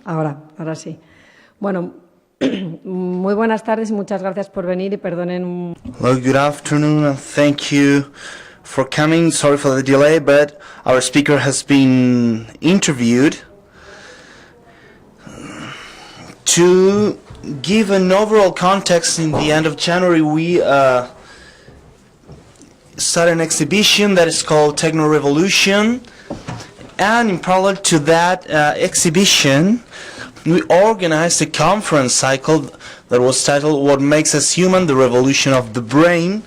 Ahora sí. Bueno, muy buenas tardes y muchas gracias por venir y perdonen. Well, good afternoon and thank you for coming. Sorry for the delay, but our speaker has been interviewed. To give an overall context, in the end of January we started an exhibition that is called TecnoRevolution, and in parallel to that exhibition we organized a conference cycle that was titled What Makes Us Human, the Revolution of the Brain.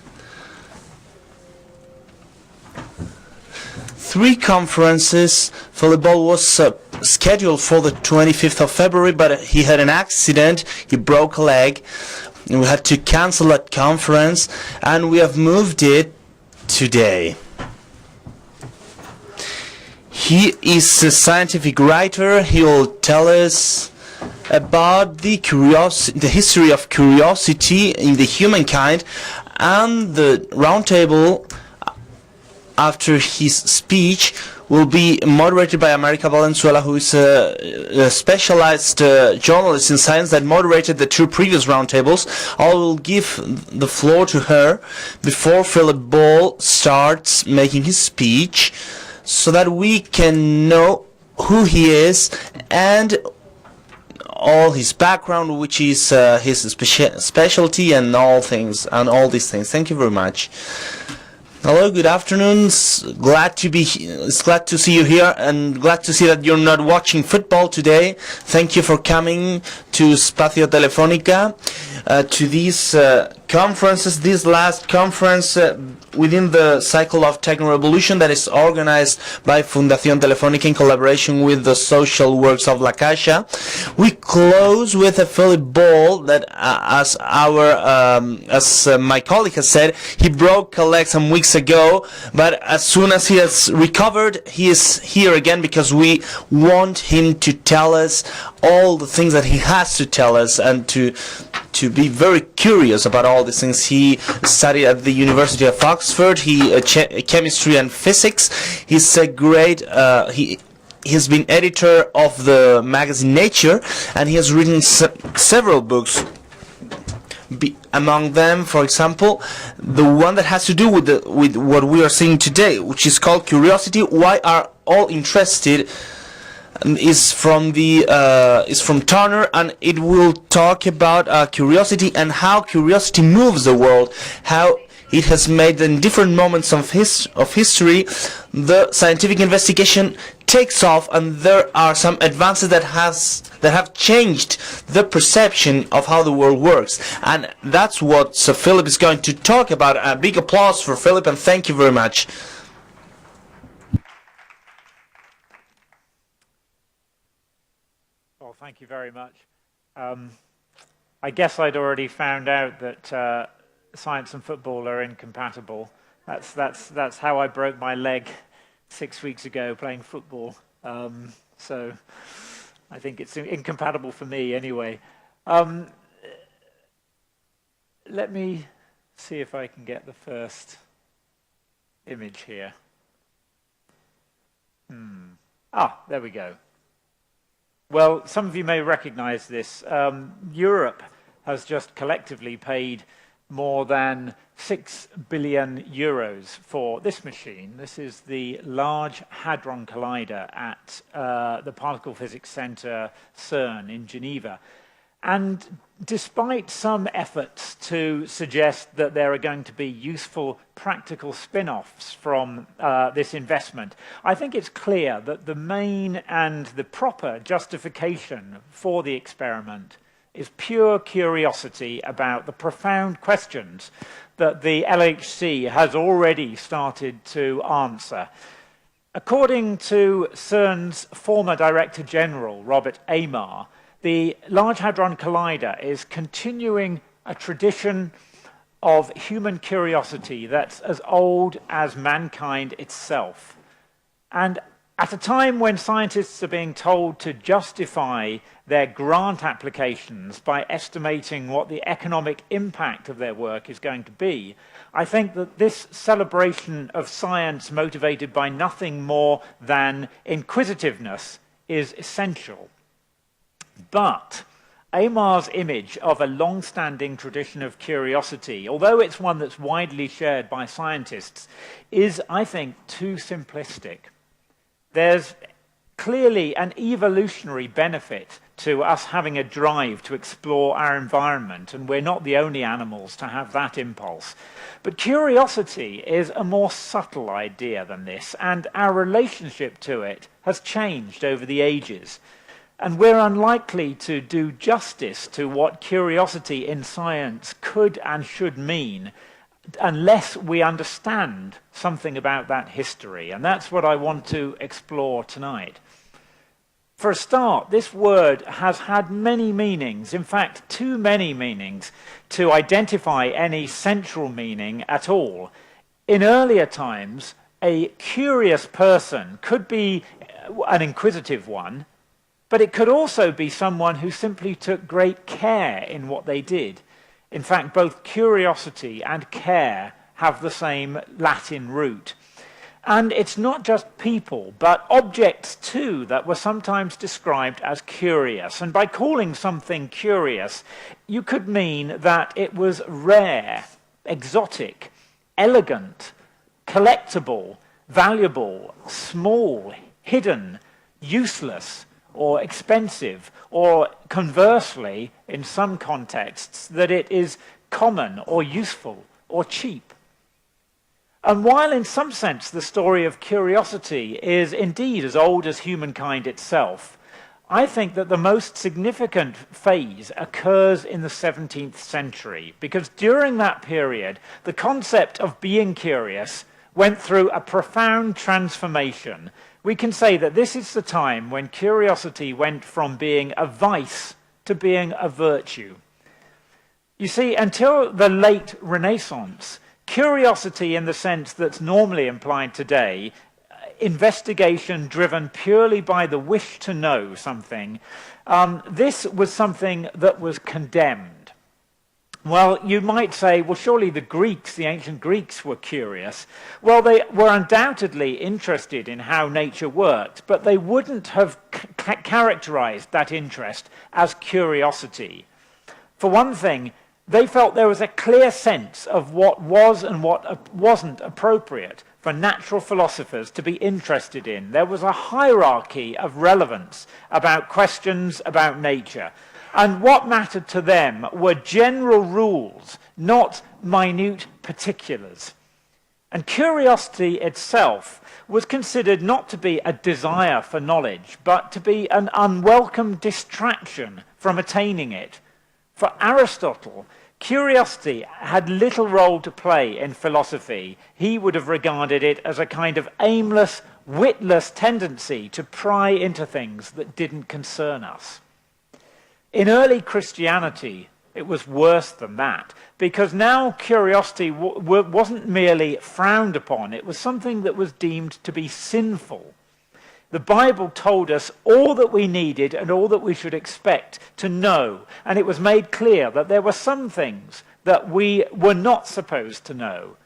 3 conferences. Philip Ball was scheduled for the 25th of February, but he had an accident, he broke a leg, and we had to cancel that conference, and we have moved it today. He is a scientific writer. He will tell us about the history of curiosity in the humankind, and the roundtable after his speech will be moderated by America Valenzuela, who is a specialized journalist in science that moderated the 2 previous roundtables. I will give the floor to her before Philip Ball starts making his speech, so that we can know who he is and all his background, which is his specialty, and all these things. Thank you very much. Hello, good afternoon. It's glad to see you here, and glad to see that you're not watching football today. Thank you for coming to Espacio Telefónica, to these conferences, this last conference within the cycle of TecnoRevolution that is organized by Fundación Telefónica in collaboration with the social works of La Caixa. We close with a Philip Ball that, as my colleague has said, he broke a leg some weeks ago, but as soon as he has recovered, he is here again because we want him to tell us all the things that he has to tell us, and to be very curious about all these things. He studied at the University of Oxford, chemistry and physics. He's a great, he's been editor of the magazine Nature, and he has written several books. Among them, for example, the one that has to do with what we are seeing today, which is called Curiosity, Why Are All Interested, is from Turner, and it will talk about curiosity and how curiosity moves the world, how it has made in different moments of history the scientific investigation takes off, and there are some advances that have changed the perception of how the world works, and that's what Sir Philip is going to talk about. A big applause for Philip, and thank you very much. Well, thank you very much. I guess I'd already found out that science and football are incompatible. That's how I broke my leg 6 weeks ago, playing football. So I think it's incompatible for me anyway. Let me see if I can get the first image here. There we go. Well, some of you may recognize this. Europe has just collectively paid more than 6 billion euros for this machine. This is the Large Hadron Collider at the Particle Physics Center, CERN, in Geneva. And despite some efforts to suggest that there are going to be useful practical spin-offs from this investment, I think it's clear that the main and the proper justification for the experiment is pure curiosity about the profound questions that the LHC has already started to answer. According to CERN's former Director General, Robert Amar, the Large Hadron Collider is continuing a tradition of human curiosity that's as old as mankind itself. And at a time when scientists are being told to justify their grant applications by estimating what the economic impact of their work is going to be, I think that this celebration of science motivated by nothing more than inquisitiveness is essential. But Amar's image of a long-standing tradition of curiosity, although it's one that's widely shared by scientists, is, I think, too simplistic. There's clearly an evolutionary benefit to us having a drive to explore our environment, and we're not the only animals to have that impulse. But curiosity is a more subtle idea than this, and our relationship to it has changed over the ages. And we're unlikely to do justice to what curiosity in science could and should mean unless we understand something about that history. And that's what I want to explore tonight. For a start, this word has had many meanings, in fact, too many meanings to identify any central meaning at all. In earlier times, a curious person could be an inquisitive one, but it could also be someone who simply took great care in what they did. In fact, both curiosity and care have the same Latin root. And it's not just people, but objects too that were sometimes described as curious. And by calling something curious, you could mean that it was rare, exotic, elegant, collectible, valuable, small, hidden, useless, or expensive, or conversely, in some contexts, that it is common or useful or cheap. And while in some sense the story of curiosity is indeed as old as humankind itself, I think that the most significant phase occurs in the 17th century, because during that period, the concept of being curious went through a profound transformation. We can say that this is the time when curiosity went from being a vice to being a virtue. You see, until the late Renaissance, curiosity in the sense that's normally implied today, investigation driven purely by the wish to know something, this was something that was condemned. Well, you might say, well, surely the ancient Greeks were curious. Well, they were undoubtedly interested in how nature worked, but they wouldn't have characterized that interest as curiosity. For one thing, they felt there was a clear sense of what was and what wasn't appropriate for natural philosophers to be interested in. There was a hierarchy of relevance about questions about nature. And what mattered to them were general rules, not minute particulars. And curiosity itself was considered not to be a desire for knowledge, but to be an unwelcome distraction from attaining it. For Aristotle, curiosity had little role to play in philosophy. He would have regarded it as a kind of aimless, witless tendency to pry into things that didn't concern us. In early Christianity, it was worse than that, because now curiosity wasn't merely frowned upon, it was something that was deemed to be sinful. The Bible told us all that we needed and all that we should expect to know, and it was made clear that there were some things that we were not supposed to know.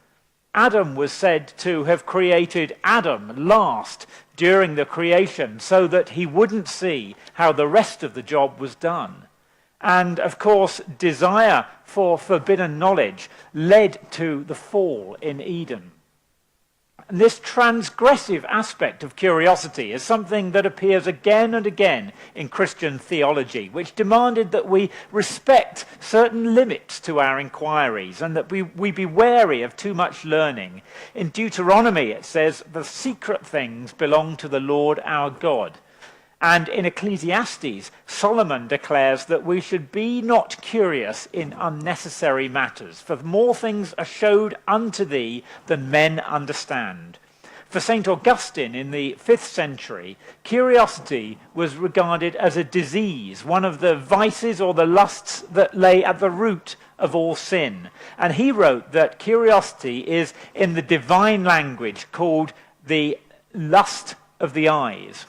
Adam was said to have created Adam last during the creation so that he wouldn't see how the rest of the job was done. And, of course, desire for forbidden knowledge led to the fall in Eden. And this transgressive aspect of curiosity is something that appears again and again in Christian theology, which demanded that we respect certain limits to our inquiries and that we be wary of too much learning. In Deuteronomy it says, "The secret things belong to the Lord our God." And in Ecclesiastes, Solomon declares that we should be not curious in unnecessary matters, for more things are showed unto thee than men understand. For St. Augustine in the 5th century, curiosity was regarded as a disease, one of the vices or the lusts that lay at the root of all sin. And he wrote that curiosity is in the divine language called the lust of the eyes.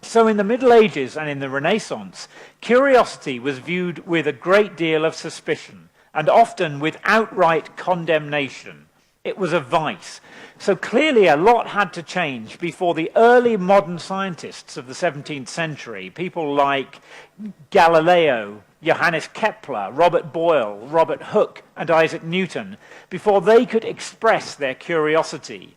So in the Middle Ages and in the Renaissance, curiosity was viewed with a great deal of suspicion and often with outright condemnation. It was a vice. So clearly a lot had to change before the early modern scientists of the 17th century, people like Galileo, Johannes Kepler, Robert Boyle, Robert Hooke, and Isaac Newton, before they could express their curiosity.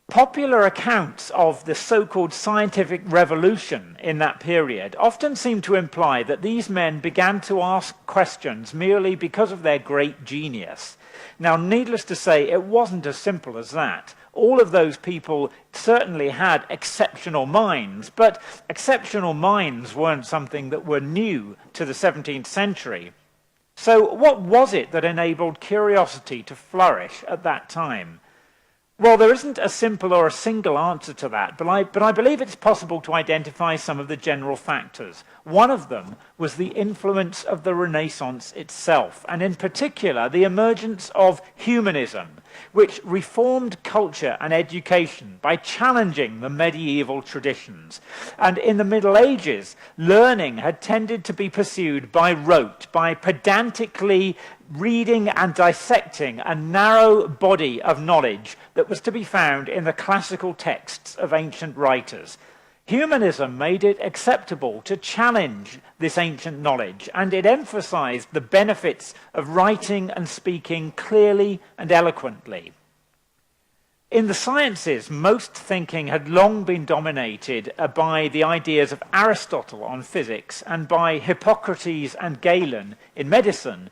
Popular accounts of the so-called scientific revolution in that period often seem to imply that these men began to ask questions merely because of their great genius. Now, needless to say, it wasn't as simple as that. All of those people certainly had exceptional minds, but exceptional minds weren't something that were new to the 17th century. So what was it that enabled curiosity to flourish at that time? Well, there isn't a simple or a single answer to that, but I believe it's possible to identify some of the general factors. One of them was the influence of the Renaissance itself, and in particular, the emergence of humanism, which reformed culture and education by challenging the medieval traditions. And in the Middle Ages, learning had tended to be pursued by rote, by pedantically reading and dissecting a narrow body of knowledge that was to be found in the classical texts of ancient writers. Humanism made it acceptable to challenge this ancient knowledge, and it emphasized the benefits of writing and speaking clearly and eloquently. In the sciences, most thinking had long been dominated by the ideas of Aristotle on physics and by Hippocrates and Galen in medicine.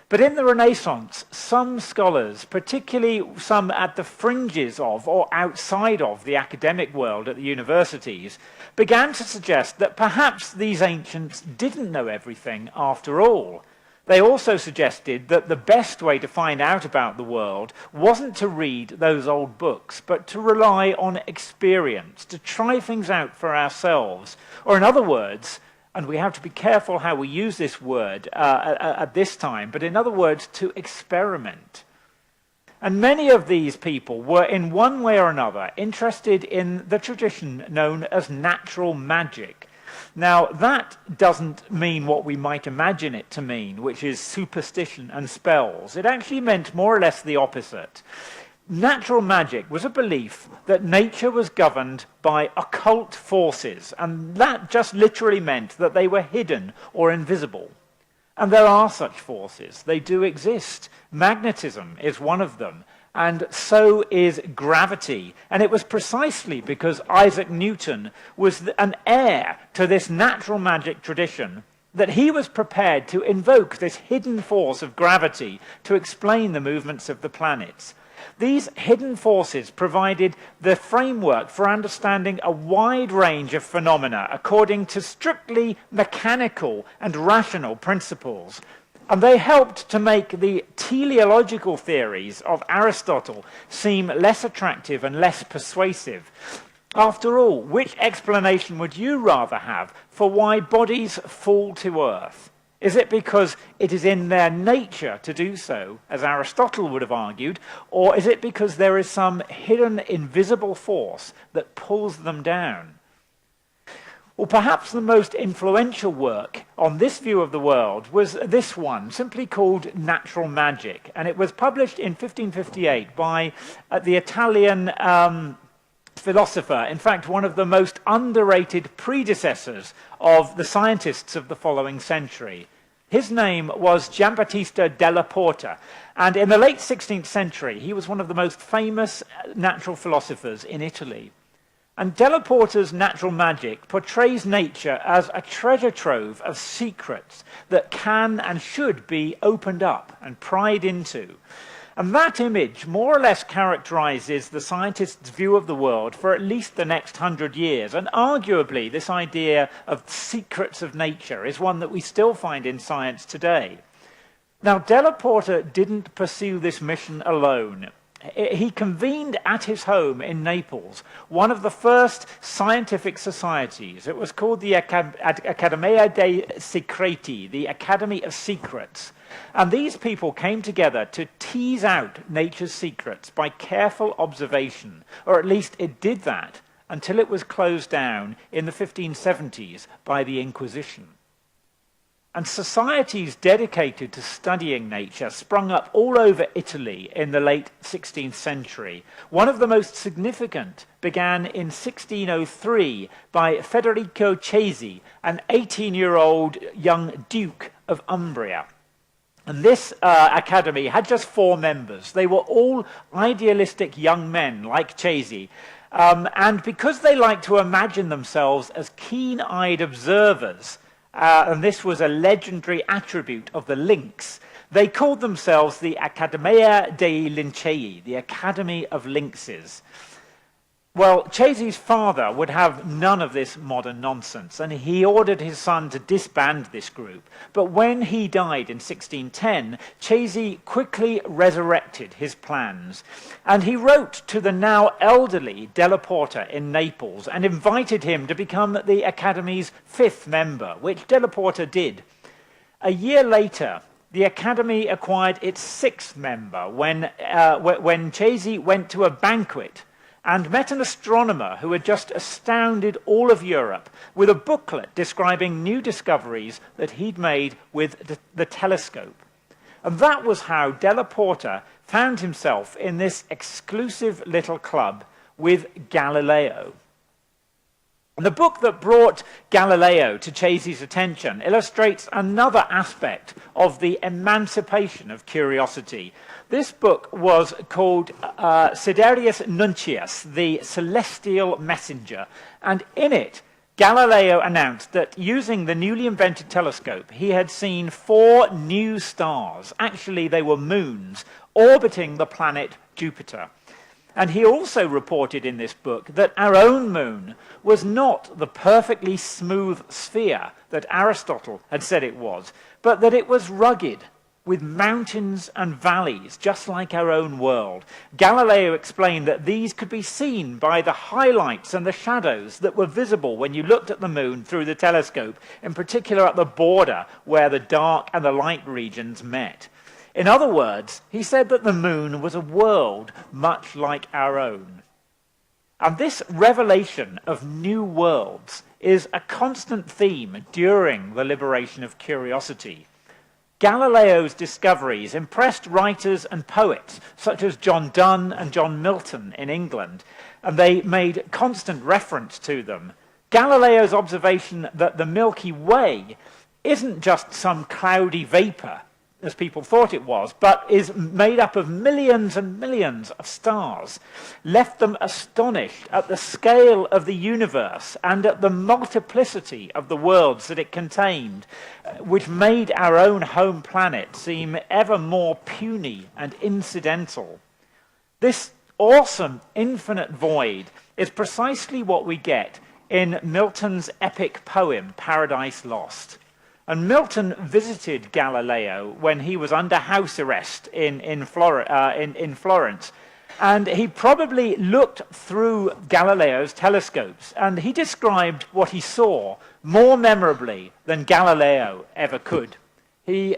But in the Renaissance, some scholars, particularly some at the fringes of or outside of the academic world at the universities, began to suggest that perhaps these ancients didn't know everything after all. They also suggested that the best way to find out about the world wasn't to read those old books, but to rely on experience, to try things out for ourselves. Or in other words, and we have to be careful how we use this word at this time, but in other words, to experiment. And many of these people were in one way or another interested in the tradition known as natural magic. Now, that doesn't mean what we might imagine it to mean, which is superstition and spells. It actually meant more or less the opposite. Natural magic was a belief that nature was governed by occult forces, and that just literally meant that they were hidden or invisible. And there are such forces. They do exist. Magnetism is one of them, and so is gravity. And it was precisely because Isaac Newton was an heir to this natural magic tradition that he was prepared to invoke this hidden force of gravity to explain the movements of the planets. These hidden forces provided the framework for understanding a wide range of phenomena according to strictly mechanical and rational principles. And they helped to make the teleological theories of Aristotle seem less attractive and less persuasive. After all, which explanation would you rather have for why bodies fall to earth? Is it because it is in their nature to do so, as Aristotle would have argued, or is it because there is some hidden invisible force that pulls them down? Well, perhaps the most influential work on this view of the world was this one, simply called Natural Magic, and it was published in 1558 by the Italian philosopher, in fact, one of the most underrated predecessors of the scientists of the following century. His name was Giambattista della Porta, and in the late 16th century, he was one of the most famous natural philosophers in Italy. And Della Porta's Natural Magic portrays nature as a treasure trove of secrets that can and should be opened up and pried into. And that image more or less characterizes the scientist's view of the world for at least the next 100 years. And arguably, this idea of secrets of nature is one that we still find in science today. Now, Della Porta didn't pursue this mission alone. He convened at his home in Naples one of the first scientific societies. It was called the Accademia dei Secreti, the Academy of Secrets. And these people came together to tease out nature's secrets by careful observation, or at least it did that until it was closed down in the 1570s by the Inquisition. And societies dedicated to studying nature sprung up all over Italy in the late 16th century. One of the most significant began in 1603 by Federico Cesi, an 18-year-old young duke of Umbria. And this academy had just 4 members. They were all idealistic young men like Cesi. And because they liked to imagine themselves as keen-eyed observers, and this was a legendary attribute of the lynx, they called themselves the Accademia dei Lincei, the Academy of Lynxes. Well, Cesi's father would have none of this modern nonsense, and he ordered his son to disband this group. But when he died in 1610, Cesi quickly resurrected his plans, and he wrote to the now elderly Della Porta in Naples and invited him to become the Academy's 5th member, which Della Porta did. A year later, the Academy acquired its 6th member when Cesi went to a banquet and met an astronomer who had just astounded all of Europe with a booklet describing new discoveries that he'd made with the telescope. And that was how Della Porta found himself in this exclusive little club with Galileo. And the book that brought Galileo to Cesi's attention illustrates another aspect of the emancipation of curiosity. This book was called Sidereus Nuncius, the Celestial Messenger, and in it, Galileo announced that using the newly invented telescope, he had seen 4 new stars, actually they were moons, orbiting the planet Jupiter. And he also reported in this book that our own moon was not the perfectly smooth sphere that Aristotle had said it was, but that it was rugged, with mountains and valleys, just like our own world. Galileo explained that these could be seen by the highlights and the shadows that were visible when you looked at the moon through the telescope, in particular at the border where the dark and the light regions met. In other words, he said that the moon was a world much like our own. And this revelation of new worlds is a constant theme during the liberation of curiosity. Galileo's discoveries impressed writers and poets such as John Donne and John Milton in England, and they made constant reference to them. Galileo's observation that the Milky Way isn't just some cloudy vapor, as people thought it was, but is made up of millions and millions of stars, left them astonished at the scale of the universe and at the multiplicity of the worlds that it contained, which made our own home planet seem ever more puny and incidental. This awesome infinite void is precisely what we get in Milton's epic poem, Paradise Lost. And Milton visited Galileo when he was under house arrest in Florence. And he probably looked through Galileo's telescopes, and he described what he saw more memorably than Galileo ever could. He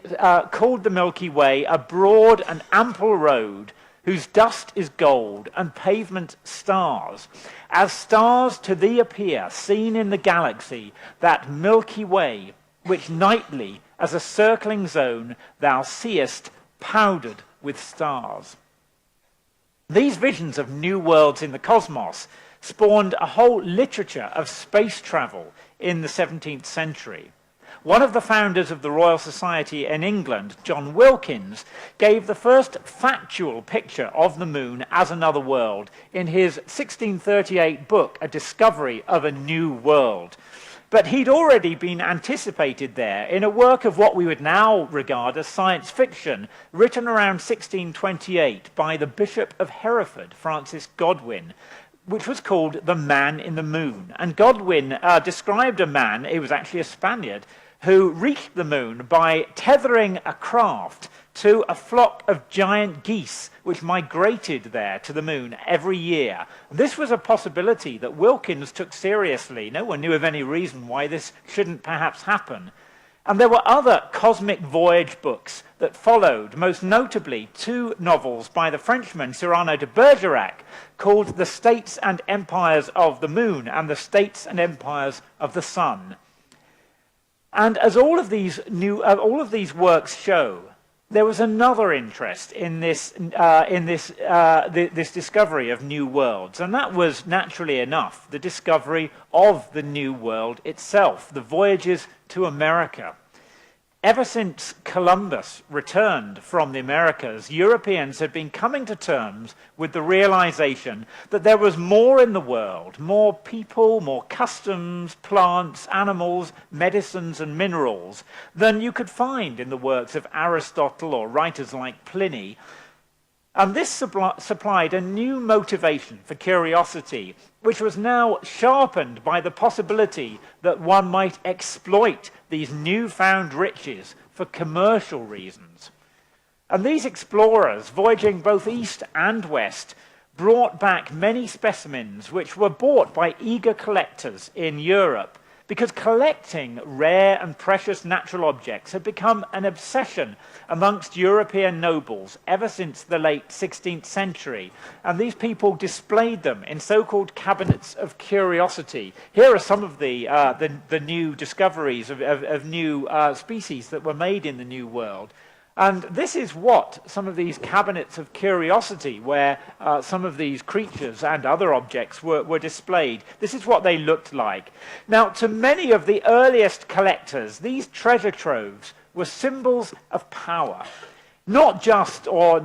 called the Milky Way a broad and ample road whose dust is gold and pavement stars. As stars to thee appear, seen in the galaxy, that Milky Way, which nightly, as a circling zone, thou seest powdered with stars. These visions of new worlds in the cosmos spawned a whole literature of space travel in the 17th century. One of the founders of the Royal Society in England, John Wilkins, gave the first factual picture of the moon as another world in his 1638 book, A Discovery of a New World. But he'd already been anticipated there in a work of what we would now regard as science fiction, written around 1628 by the Bishop of Hereford, Francis Godwin, which was called The Man in the Moon. And Godwin described a man, he was actually a Spaniard, who reached the moon by tethering a craft to a flock of giant geese which migrated there to the moon every year. This was a possibility that Wilkins took seriously. No one knew of any reason why this shouldn't perhaps happen. And there were other cosmic voyage books that followed, most notably 2 novels by the Frenchman Cyrano de Bergerac called The States and Empires of the Moon and The States and Empires of the Sun. And as all of these works show, there was another interest in this discovery of new worlds, and that was, naturally enough, the discovery of the new world itself, the voyages to America. Ever since Columbus returned from the Americas, Europeans had been coming to terms with the realization that there was more in the world, more people, more customs, plants, animals, medicines, and minerals than you could find in the works of Aristotle or writers like Pliny. And this supplied a new motivation for curiosity, which was now sharpened by the possibility that one might exploit these newfound riches for commercial reasons. And these explorers, voyaging both east and west, brought back many specimens which were bought by eager collectors in Europe, because collecting rare and precious natural objects had become an obsession amongst European nobles ever since the late 16th century. And these people displayed them in so-called cabinets of curiosity. Here are some of the new discoveries of new species that were made in the New World. And this is what some of these cabinets of curiosity, where some of these creatures and other objects were displayed, this is what they looked like. Now, to many of the earliest collectors, these treasure troves were symbols of power. Not just, or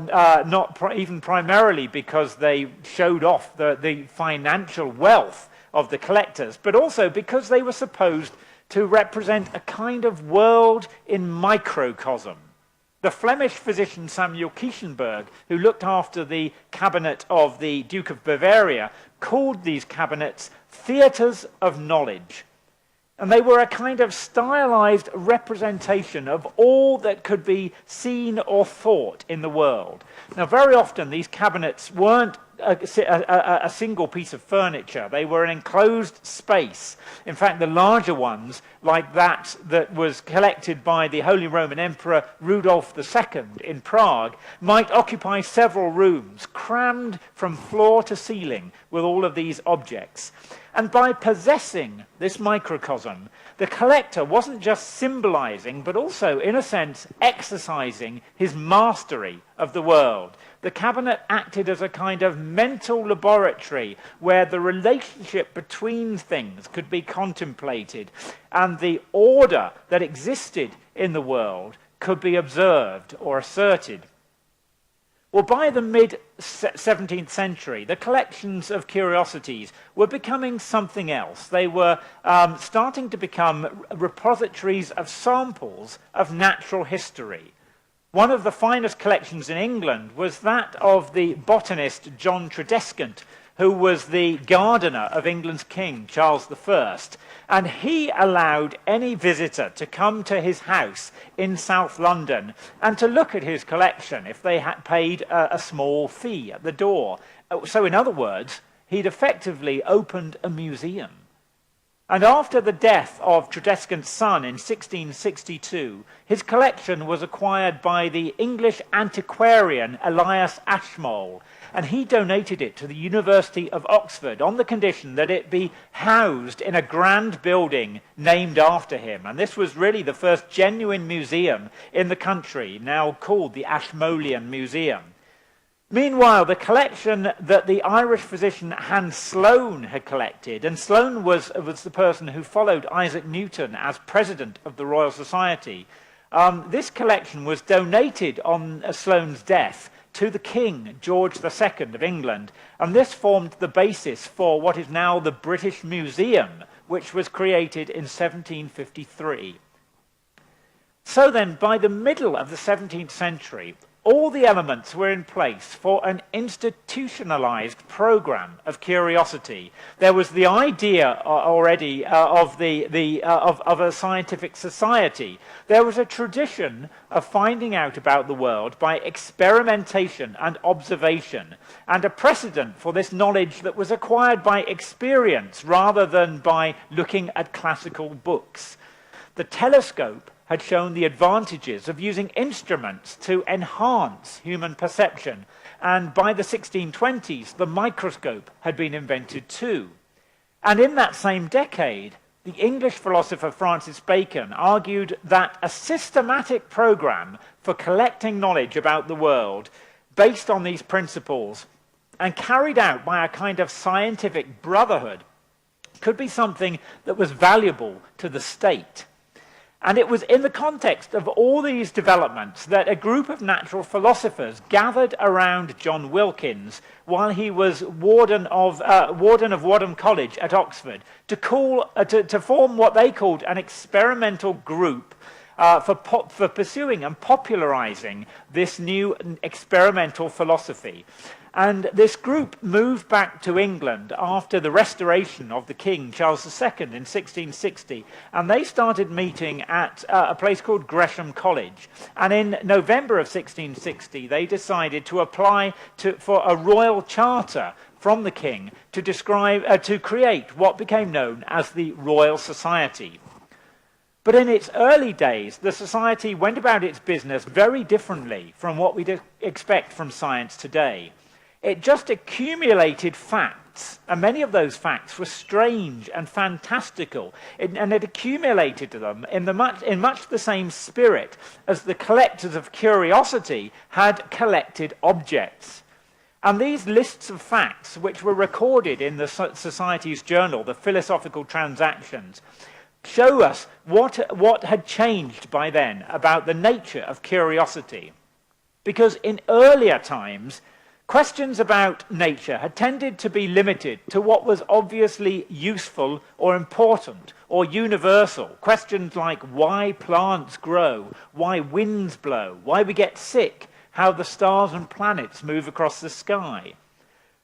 even primarily, because they showed off the financial wealth of the collectors, but also because they were supposed to represent a kind of world in microcosm. The Flemish physician Samuel Kieshenberg, who looked after the cabinet of the Duke of Bavaria, called these cabinets theatres of knowledge. And they were a kind of stylized representation of all that could be seen or thought in the world. Now, very often these cabinets weren't a single piece of furniture. They were an enclosed space. In fact, the larger ones, like that was collected by the Holy Roman Emperor Rudolf II in Prague, might occupy several rooms, crammed from floor to ceiling with all of these objects. And by possessing this microcosm, the collector wasn't just symbolizing, but also, in a sense, exercising his mastery of the world. The cabinet acted as a kind of mental laboratory where the relationship between things could be contemplated and the order that existed in the world could be observed or asserted. Well, by the mid-17th century, the collections of curiosities were becoming something else. They were starting to become repositories of samples of natural history. One of the finest collections in England was that of the botanist John Tredescant, who was the gardener of England's king, Charles I. And he allowed any visitor to come to his house in South London and to look at his collection if they had paid a small fee at the door. So in other words, he'd effectively opened a museum. And after the death of Tredescant's son in 1662, his collection was acquired by the English antiquarian Elias Ashmole, and he donated it to the University of Oxford on the condition that it be housed in a grand building named after him. And this was really the first genuine museum in the country, now called the Ashmolean Museum. Meanwhile, the collection that the Irish physician Hans Sloane had collected, and Sloane was the person who followed Isaac Newton as president of the Royal Society, this collection was donated on Sloane's death to the King, George II of England, and this formed the basis for what is now the British Museum, which was created in 1753. So then, by the middle of the 17th century, all the elements were in place for an institutionalized program of curiosity. There was the idea already of a scientific society. There was a tradition of finding out about the world by experimentation and observation, and a precedent for this knowledge that was acquired by experience rather than by looking at classical books. The telescope had shown the advantages of using instruments to enhance human perception, and by the 1620s, the microscope had been invented too. And in that same decade, the English philosopher Francis Bacon argued that a systematic program for collecting knowledge about the world based on these principles and carried out by a kind of scientific brotherhood could be something that was valuable to the state. And it was in the context of all these developments that a group of natural philosophers gathered around John Wilkins while he was warden of Wadham College at Oxford to form what they called an experimental group for pursuing and popularizing this new experimental philosophy. And this group moved back to England after the restoration of the King, Charles II, in 1660. And they started meeting at a place called Gresham College. And in November of 1660, they decided to apply for a royal charter from the King to create what became known as the Royal Society. But in its early days, the society went about its business very differently from what we'd expect from science today. It just accumulated facts, and many of those facts were strange and fantastical, and it accumulated them in much the same spirit as the collectors of curiosity had collected objects. And these lists of facts, which were recorded in the Society's journal, the Philosophical Transactions, show us what had changed by then about the nature of curiosity. Because in earlier times, questions about nature had tended to be limited to what was obviously useful or important or universal. Questions like why plants grow, why winds blow, why we get sick, how the stars and planets move across the sky.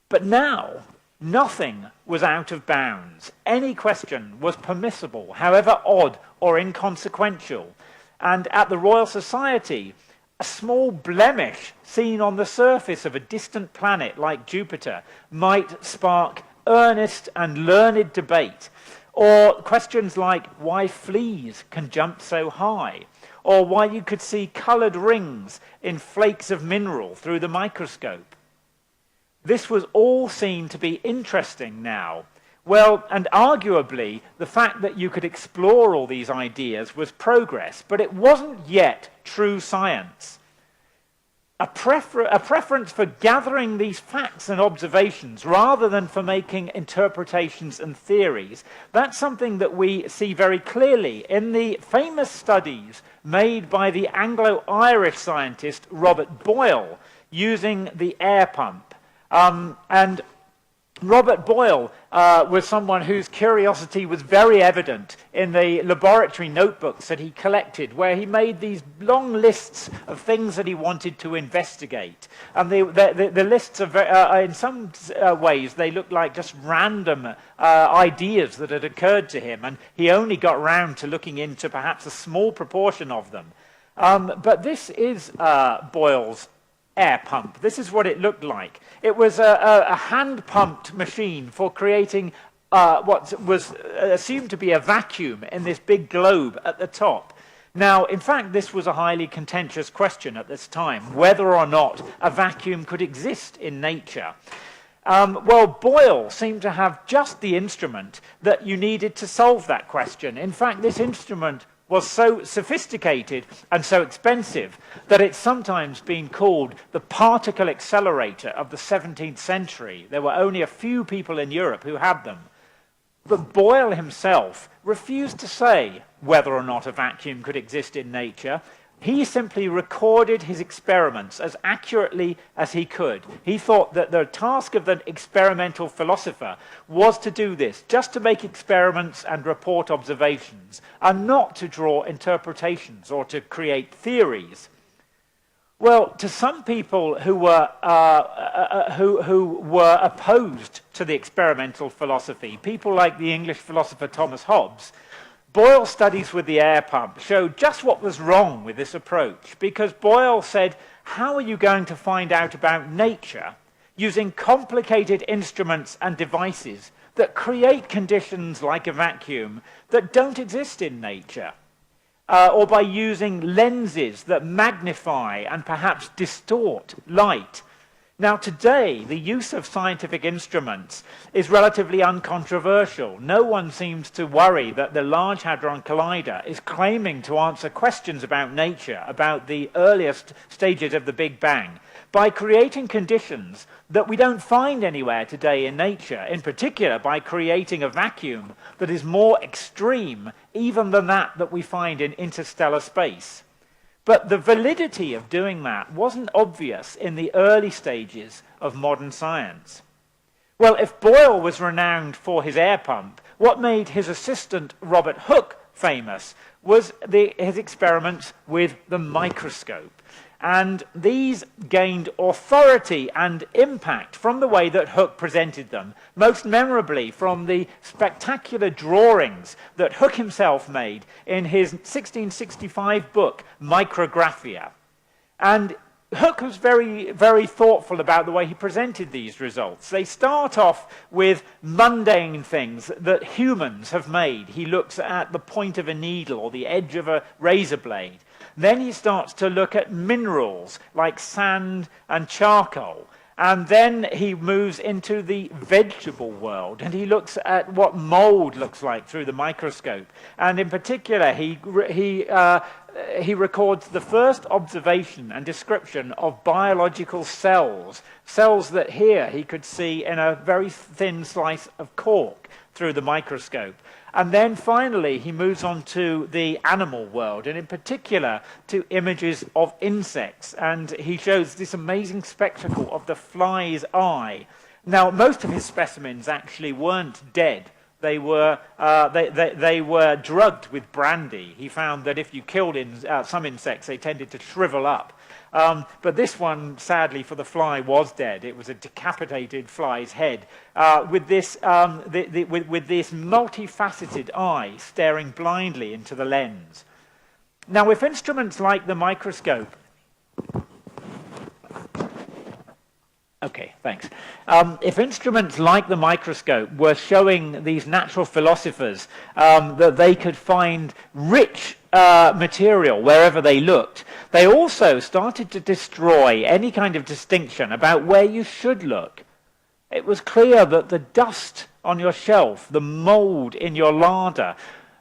But now, nothing was out of bounds. Any question was permissible, however odd or inconsequential. And at the Royal Society, a small blemish seen on the surface of a distant planet like Jupiter might spark earnest and learned debate, or questions like why fleas can jump so high, or why you could see coloured rings in flakes of mineral through the microscope. This was all seen to be interesting now. Well, and arguably, the fact that you could explore all these ideas was progress, but it wasn't yet true science. A preference for gathering these facts and observations rather than for making interpretations and theories, that's something that we see very clearly in the famous studies made by the Anglo-Irish scientist Robert Boyle using the air pump. And Robert Boyle was someone whose curiosity was very evident in the laboratory notebooks that he collected, where he made these long lists of things that he wanted to investigate. And the lists are, in some ways, they look like just random ideas that had occurred to him, and he only got round to looking into perhaps a small proportion of them. But this is Boyle's air pump. This is what it looked like. It was a hand-pumped machine for creating what was assumed to be a vacuum in this big globe at the top. Now, in fact, this was a highly contentious question at this time, whether or not a vacuum could exist in nature. Well, Boyle seemed to have just the instrument that you needed to solve that question. In fact, this instrument was so sophisticated and so expensive that it's sometimes been called the particle accelerator of the 17th century. There were only a few people in Europe who had them. But Boyle himself refused to say whether or not a vacuum could exist in nature. He simply recorded his experiments as accurately as he could. He thought that the task of the experimental philosopher was to do this, just to make experiments and report observations, and not to draw interpretations or to create theories. Well, to some people who were opposed to the experimental philosophy, people like the English philosopher Thomas Hobbes, Boyle's studies with the air pump showed just what was wrong with this approach, because Boyle said, how are you going to find out about nature using complicated instruments and devices that create conditions like a vacuum that don't exist in nature? Or by using lenses that magnify and perhaps distort light. Now today, the use of scientific instruments is relatively uncontroversial. No one seems to worry that the Large Hadron Collider is claiming to answer questions about nature, about the earliest stages of the Big Bang, by creating conditions that we don't find anywhere today in nature, in particular by creating a vacuum that is more extreme even than that we find in interstellar space. But the validity of doing that wasn't obvious in the early stages of modern science. Well, if Boyle was renowned for his air pump, what made his assistant Robert Hooke famous was his experiments with the microscope. And these gained authority and impact from the way that Hooke presented them, most memorably from the spectacular drawings that Hooke himself made in his 1665 book, Micrographia. And Hooke was very, very thoughtful about the way he presented these results. They start off with mundane things that humans have made. He looks at the point of a needle or the edge of a razor blade. Then he starts to look at minerals like sand and charcoal. And then he moves into the vegetable world, and he looks at what mold looks like through the microscope. And in particular, he records the first observation and description of biological cells, cells that here he could see in a very thin slice of cork through the microscope. And then finally, he moves on to the animal world, and in particular to images of insects. And he shows this amazing spectacle of the fly's eye. Now, most of his specimens actually weren't dead. They were drugged with brandy. He found that if you killed some insects, they tended to shrivel up. But this one, sadly for the fly, was dead. It was a decapitated fly's head with this multifaceted eye staring blindly into the lens. Now, if instruments like the microscope... Okay, thanks. If instruments like the microscope were showing these natural philosophers that they could find rich material wherever they looked, they also started to destroy any kind of distinction about where you should look. It was clear that the dust on your shelf, the mold in your larder,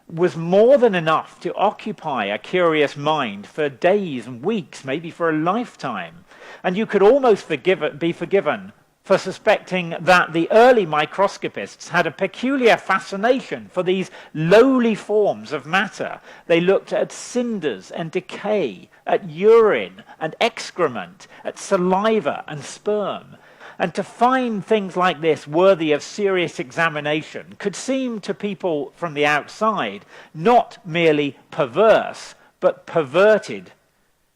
was more than enough to occupy a curious mind for days and weeks, maybe for a lifetime. And you could almost be forgiven for suspecting that the early microscopists had a peculiar fascination for these lowly forms of matter. They looked at cinders and decay, at urine and excrement, at saliva and sperm. And to find things like this worthy of serious examination could seem to people from the outside not merely perverse, but perverted.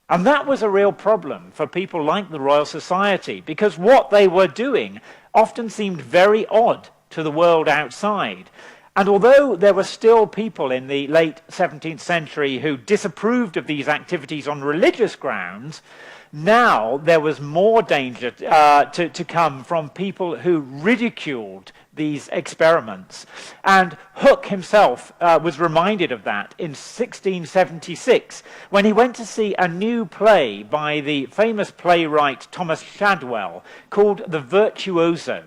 And that was a real problem for people like the Royal Society, because what they were doing often seemed very odd to the world outside. And although there were still people in the late 17th century who disapproved of these activities on religious grounds, now there was more danger to come from people who ridiculed these experiments. And Hooke himself was reminded of that in 1676 when he went to see a new play by the famous playwright Thomas Shadwell called The Virtuoso.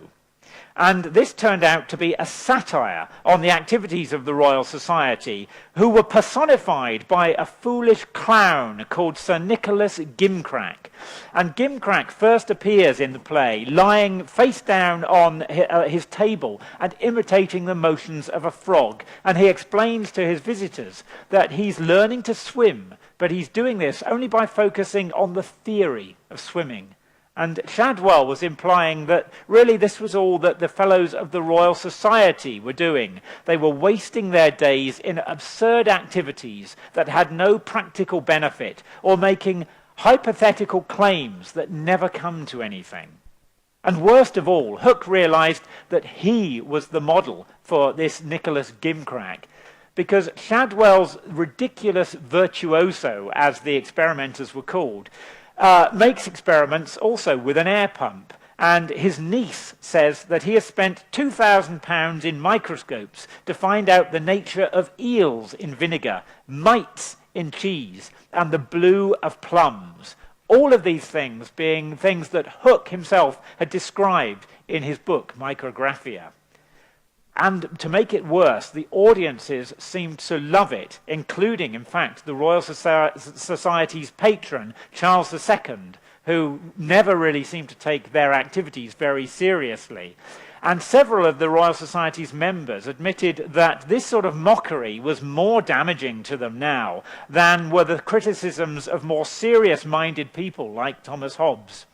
And this turned out to be a satire on the activities of the Royal Society, who were personified by a foolish clown called Sir Nicholas Gimcrack. And Gimcrack first appears in the play lying face down on his table and imitating the motions of a frog. And he explains to his visitors that he's learning to swim, but he's doing this only by focusing on the theory of swimming. And Shadwell was implying that really this was all that the fellows of the Royal Society were doing. They were wasting their days in absurd activities that had no practical benefit, or making hypothetical claims that never come to anything. And worst of all, Hooke realized that he was the model for this Nicholas Gimcrack, because Shadwell's ridiculous virtuoso, as the experimenters were called, makes experiments also with an air pump. And his niece says that he has spent £2,000 in microscopes to find out the nature of eels in vinegar, mites in cheese, and the blue of plums, All of these things being things that Hooke himself had described in his book, Micrographia. And to make it worse, the audiences seemed to love it, including, in fact, the Royal Society's patron, Charles II, who never really seemed to take their activities very seriously. And several of the Royal Society's members admitted that this sort of mockery was more damaging to them now than were the criticisms of more serious-minded people like Thomas Hobbes.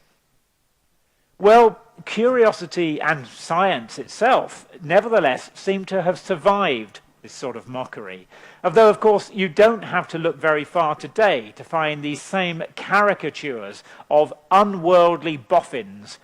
Well, curiosity and science itself, nevertheless, seem to have survived this sort of mockery. Although, of course, you don't have to look very far today to find these same caricatures of unworldly boffins.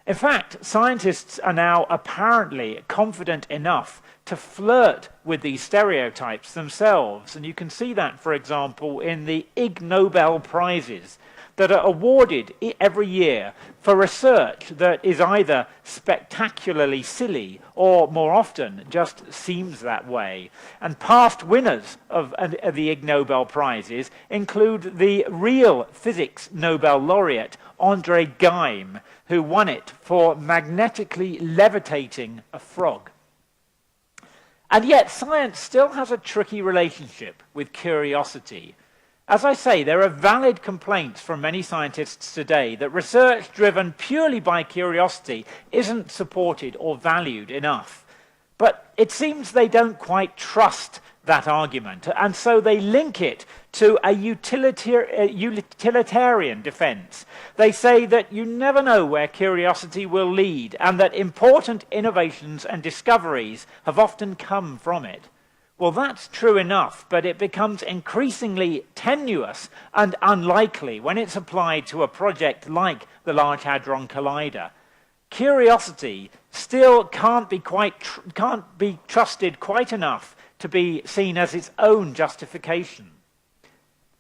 In fact, scientists are now apparently confident enough to flirt with these stereotypes themselves. And you can see that, for example, in the Ig Nobel Prizes that are awarded every year for research that is either spectacularly silly or, more often, just seems that way. And past winners of the Ig Nobel Prizes include the real physics Nobel laureate, André Geim, who won it for magnetically levitating a frog. And yet science still has a tricky relationship with curiosity. As I say, there are valid complaints from many scientists today that research driven purely by curiosity isn't supported or valued enough. But it seems they don't quite trust that argument, and so they link it to a utilitarian defense. They say that you never know where curiosity will lead, and that important innovations and discoveries have often come from it. Well, that's true enough, but it becomes increasingly tenuous and unlikely when it's applied to a project like the Large Hadron Collider. Curiosity still can't be trusted quite enough to be seen as its own justification.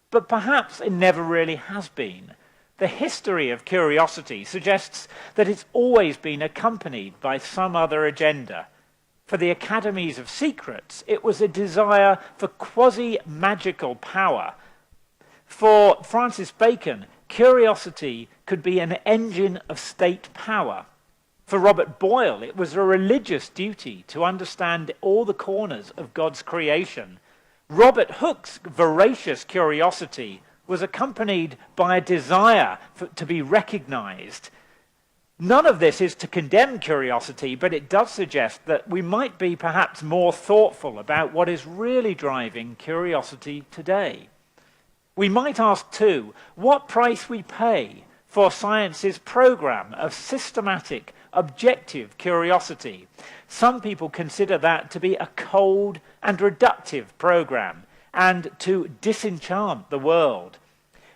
But perhaps it never really has been. The history of curiosity suggests that it's always been accompanied by some other agenda. For the academies of secrets, it was a desire for quasi-magical power. For Francis Bacon, curiosity could be an engine of state power. For Robert Boyle, it was a religious duty to understand all the corners of God's creation. Robert Hooke's voracious curiosity was accompanied by a desire to be recognized. None of this is to condemn curiosity, but it does suggest that we might be perhaps more thoughtful about what is really driving curiosity today. We might ask, too, what price we pay for science's program of systematic, objective curiosity. Some people consider that to be a cold and reductive program and to disenchant the world.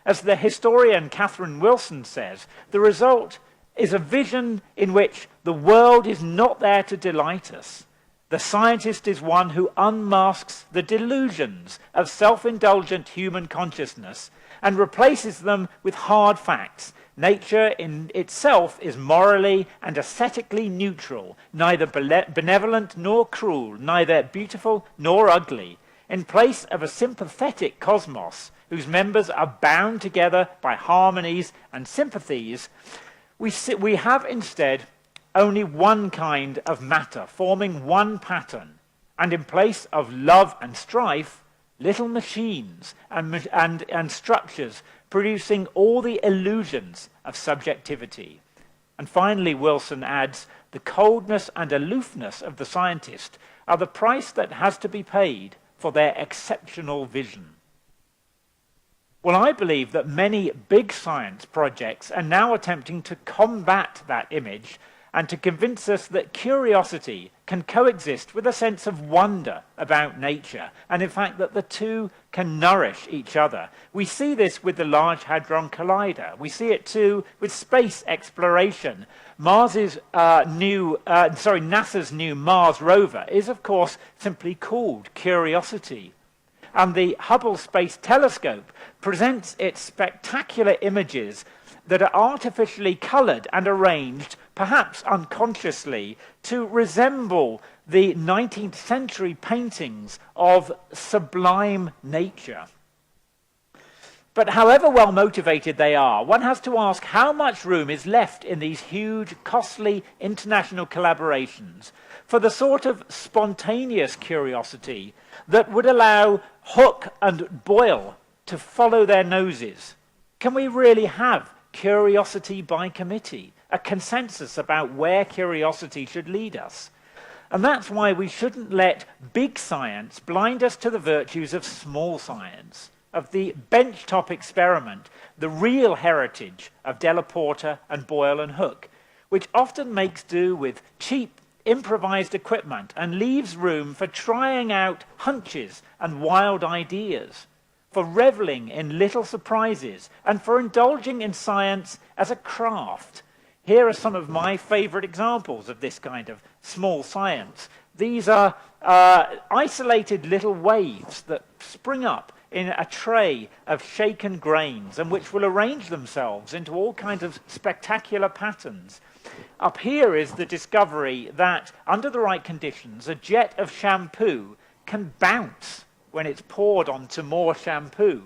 As the historian Catherine Wilson says, the result is a vision in which the world is not there to delight us. The scientist is one who unmasks the delusions of self-indulgent human consciousness and replaces them with hard facts. Nature in itself is morally and aesthetically neutral, neither benevolent nor cruel, neither beautiful nor ugly. In place of a sympathetic cosmos whose members are bound together by harmonies and sympathies, we have instead only one kind of matter, forming one pattern, and in place of love and strife, little machines and structures producing all the illusions of subjectivity. And finally, Wilson adds, the coldness and aloofness of the scientist are the price that has to be paid for their exceptional vision. Well, I believe that many big science projects are now attempting to combat that image and to convince us that curiosity can coexist with a sense of wonder about nature, and in fact that the two can nourish each other. We see this with the Large Hadron Collider. We see it too with space exploration. NASA's new Mars rover is, of course, simply called Curiosity. And the Hubble Space Telescope presents its spectacular images that are artificially colored and arranged, perhaps unconsciously, to resemble the 19th century paintings of sublime nature. But however well motivated they are, one has to ask how much room is left in these huge, costly international collaborations for the sort of spontaneous curiosity that would allow Hook and Boyle to follow their noses. Can we really have curiosity by committee, a consensus about where curiosity should lead us? And that's why we shouldn't let big science blind us to the virtues of small science, of the benchtop experiment, the real heritage of Della Porta and Boyle and Hook, which often makes do with cheap, improvised equipment and leaves room for trying out hunches and wild ideas, for reveling in little surprises, and for indulging in science as a craft. Here are some of my favorite examples of this kind of small science. These are isolated little waves that spring up in a tray of shaken grains and which will arrange themselves into all kinds of spectacular patterns. Up here is the discovery that, under the right conditions, a jet of shampoo can bounce when it's poured onto more shampoo.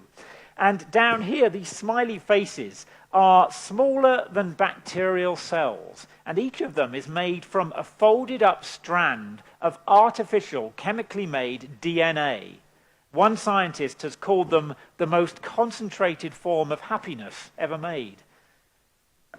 And down here, these smiley faces are smaller than bacterial cells, and each of them is made from a folded up strand of artificial, chemically made DNA. One scientist has called them the most concentrated form of happiness ever made.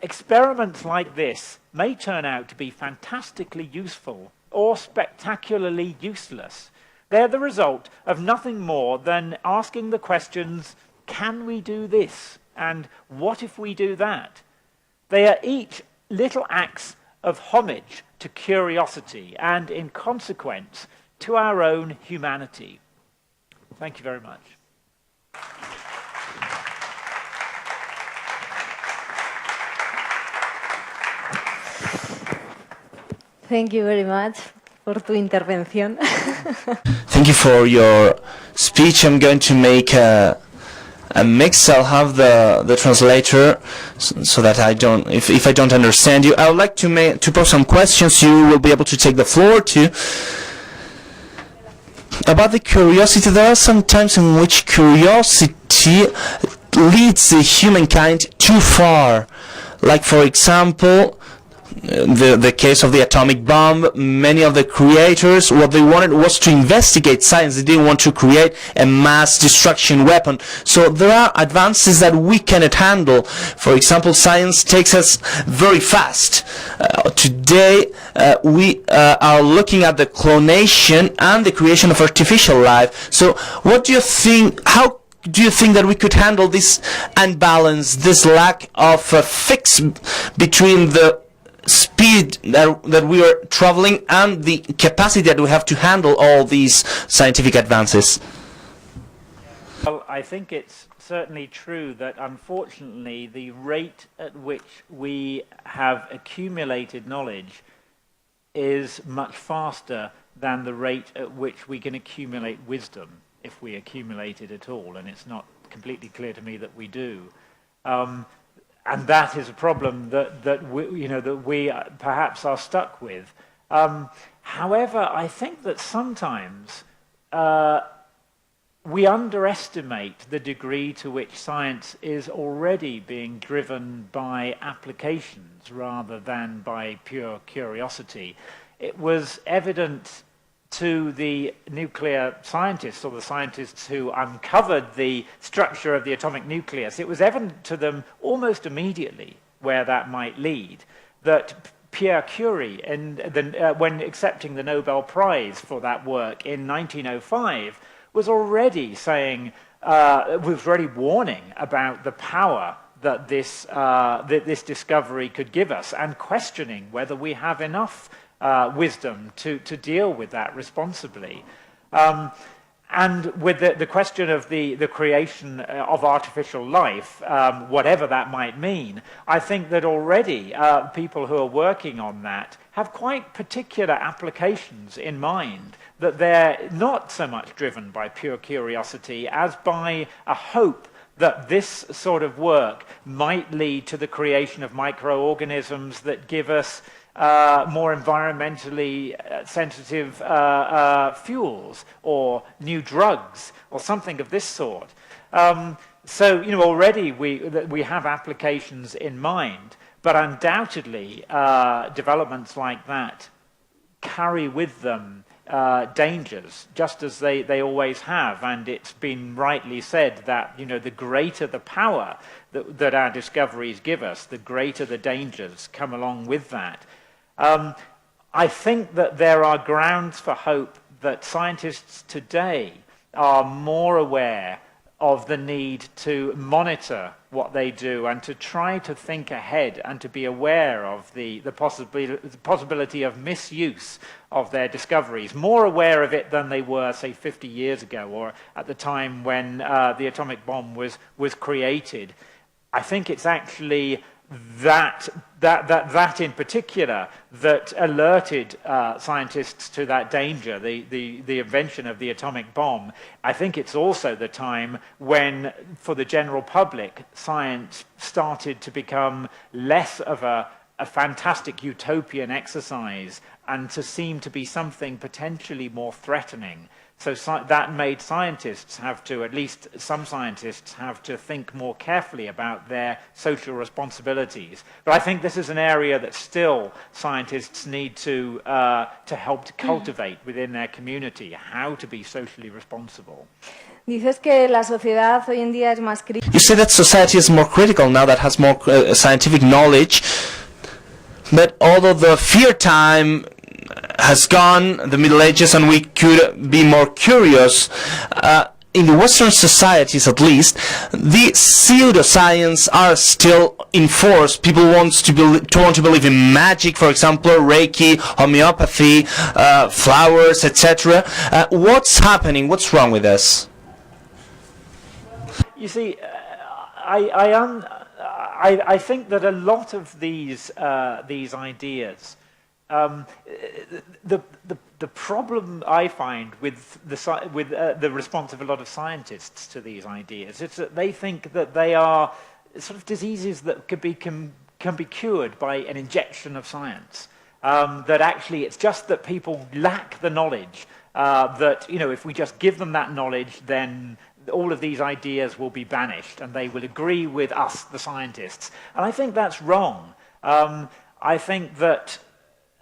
Experiments like this may turn out to be fantastically useful or spectacularly useless. They're the result of nothing more than asking the questions, can we do this? And what if we do that? They are each little acts of homage to curiosity and, in consequence, to our own humanity. Thank you very much. Thank you very much for tu intervención. Thank you for your speech. I'm going to make a mix. I'll have the translator so that I don't, if I don't understand you. I would like to pose some questions. You will be able to take the floor to. About the curiosity, there are some times in which curiosity leads the humankind too far. Like, for example, the case of the atomic bomb. Many of the creators, what they wanted was to investigate science. They didn't want to create a mass destruction weapon. So there are advances that we cannot handle. For example, science takes us very fast. Today, we are looking at the clonation and the creation of artificial life. So what do you think, how do you think that we could handle this unbalance, this lack of fix between the speed that we are traveling and the capacity that we have to handle all these scientific advances? Well, I think it's certainly true that unfortunately the rate at which we have accumulated knowledge is much faster than the rate at which we can accumulate wisdom, if we accumulate it at all, and it's not completely clear to me that we do. And that is a problem that we perhaps are stuck with. However, I think that sometimes we underestimate the degree to which science is already being driven by applications rather than by pure curiosity. It was evident to the nuclear scientists, or the scientists who uncovered the structure of the atomic nucleus, it was evident to them almost immediately where that might lead, that Pierre Curie, when accepting the Nobel Prize for that work in 1905, was already saying, was already warning about the power that this discovery could give us, and questioning whether we have enough wisdom to deal with that responsibly. And with the question of the creation of artificial life, whatever that might mean, I think that already people who are working on that have quite particular applications in mind, that they're not so much driven by pure curiosity as by a hope that this sort of work might lead to the creation of microorganisms that give us more environmentally sensitive fuels or new drugs or something of this sort. So, you know, already we have applications in mind, but undoubtedly developments like that carry with them dangers, just as they always have. And it's been rightly said that, you know, the greater the power that our discoveries give us, the greater the dangers come along with that. I think that there are grounds for hope that scientists today are more aware of the need to monitor what they do and to try to think ahead and to be aware of the possibility of misuse of their discoveries, more aware of it than they were, say, 50 years ago or at the time when the atomic bomb was created. I think it's actually that in particular that alerted scientists to that danger, the invention of the atomic bomb. I think it's also the time when, for the general public, science started to become less of a fantastic utopian exercise and to seem to be something potentially more threatening. So that made scientists have to, at least some scientists, have to think more carefully about their social responsibilities. But I think this is an area that still scientists need to help to cultivate within their community, how to be socially responsible. Dices que la sociedad hoy en día es más crítica. You say that society is more critical now that has more scientific knowledge, but although the fear time has gone, the Middle Ages, and we could be more curious, in the Western societies at least, the pseudoscience are still in force. People want to believe in magic, for example, Reiki, homeopathy, flowers, etc. What's happening? What's wrong with this? You see, I think that a lot of these ideas, the problem I find with the response of a lot of scientists to these ideas is that they think that they are sort of diseases that can be cured by an injection of science. That actually it's just that people lack the knowledge. That, you know, if we just give them that knowledge, then all of these ideas will be banished and they will agree with us, the scientists. And I think that's wrong. I think that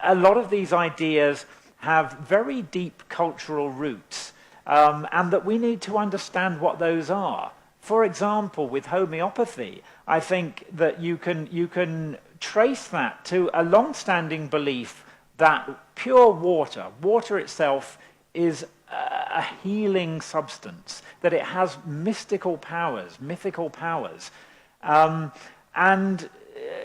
a lot of these ideas have very deep cultural roots, and that we need to understand what those are. For example, with homeopathy, I think that you can trace that to a long-standing belief that pure water itself is a healing substance, that it has mythical powers, and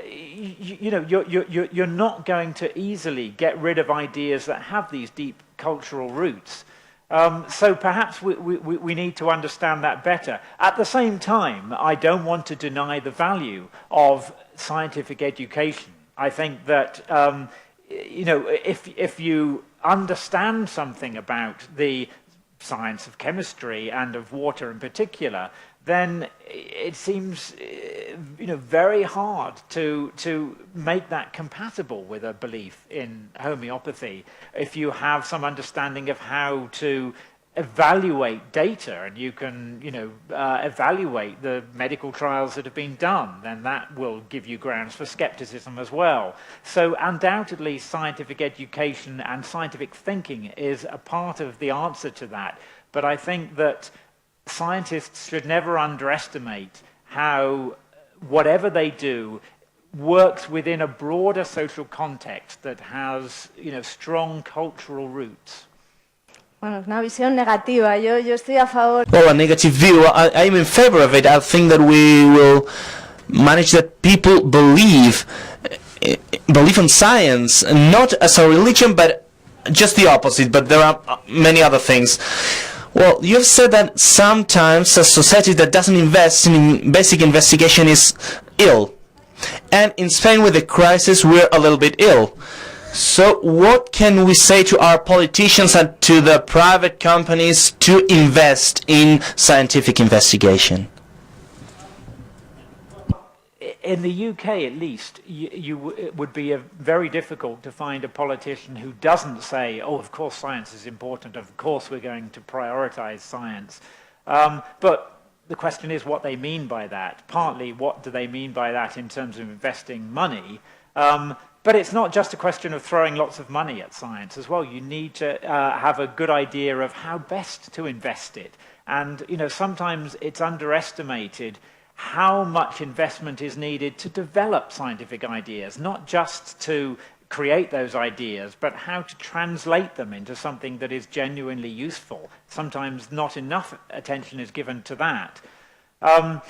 you know, you're not going to easily get rid of ideas that have these deep cultural roots. So perhaps we need to understand that better. At the same time, I don't want to deny the value of scientific education. I think that you know, if you understand something about the science of chemistry and of water in particular, then it seems, you know, very hard to make that compatible with a belief in homeopathy. If you have some understanding of how to evaluate data, and you can, you know, evaluate the medical trials that have been done, then that will give you grounds for skepticism as well. So undoubtedly scientific education and scientific thinking is a part of the answer to that. But I think that scientists should never underestimate how whatever they do works within a broader social context that has, you know, strong cultural roots. Bueno, es una visión negativa. Yo estoy a favor. Well, a negative view. I'm in favor of it. I think that we will manage that people believe in science, not as a religion, but just the opposite. But there are many other things. Well, you've said that sometimes a society that doesn't invest in basic investigation is ill. And in Spain with the crisis, we're a little bit ill. So what can we say to our politicians and to the private companies to invest in scientific investigation? In the UK, at least, it would be very difficult to find a politician who doesn't say, oh, of course science is important, of course we're going to prioritize science. But the question is what they mean by that. Partly, what do they mean by that in terms of investing money? But it's not just a question of throwing lots of money at science as well. You need to have a good idea of how best to invest it. And, you know, sometimes it's underestimated how much investment is needed to develop scientific ideas, not just to create those ideas, but how to translate them into something that is genuinely useful. Sometimes not enough attention is given to that. I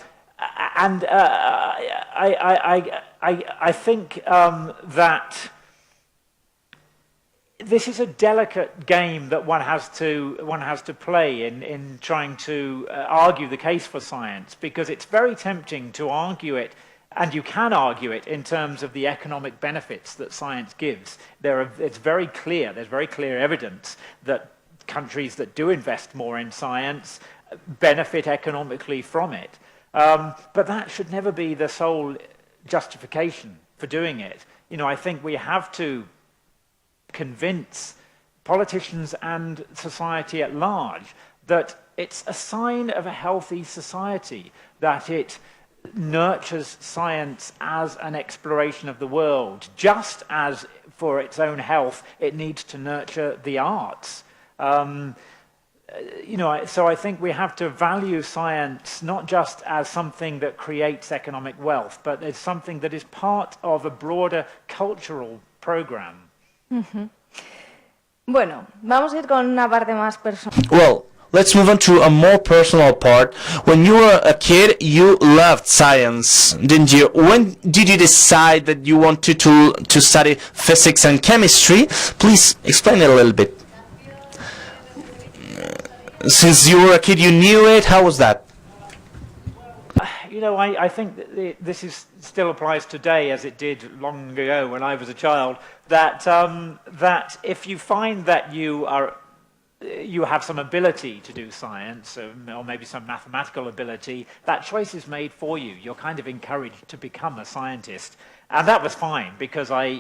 think that this is a delicate game that one has to play in trying to argue the case for science, because it's very tempting to argue it, and you can argue it in terms of the economic benefits that science gives. It's very clear. There's very clear evidence that countries that do invest more in science benefit economically from it. But that should never be the sole justification for doing it. You know, I think we have to convince politicians and society at large that it's a sign of a healthy society, that it nurtures science as an exploration of the world, just as for its own health it needs to nurture the arts. You know, so I think we have to value science not just as something that creates economic wealth, but as something that is part of a broader cultural program. Bueno, vamos a ir con una parte más personal. Well, let's move on to a more personal part. When you were a kid, you loved science, didn't you? When did you decide that you wanted to study physics and chemistry? Please explain it a little bit. Since you were a kid, you knew it. How was that? You know, I think that this still applies today as it did long ago when I was a child, that if you find that you have some ability to do science, or maybe some mathematical ability, that choice is made for you. You're kind of encouraged to become a scientist. And that was fine, because I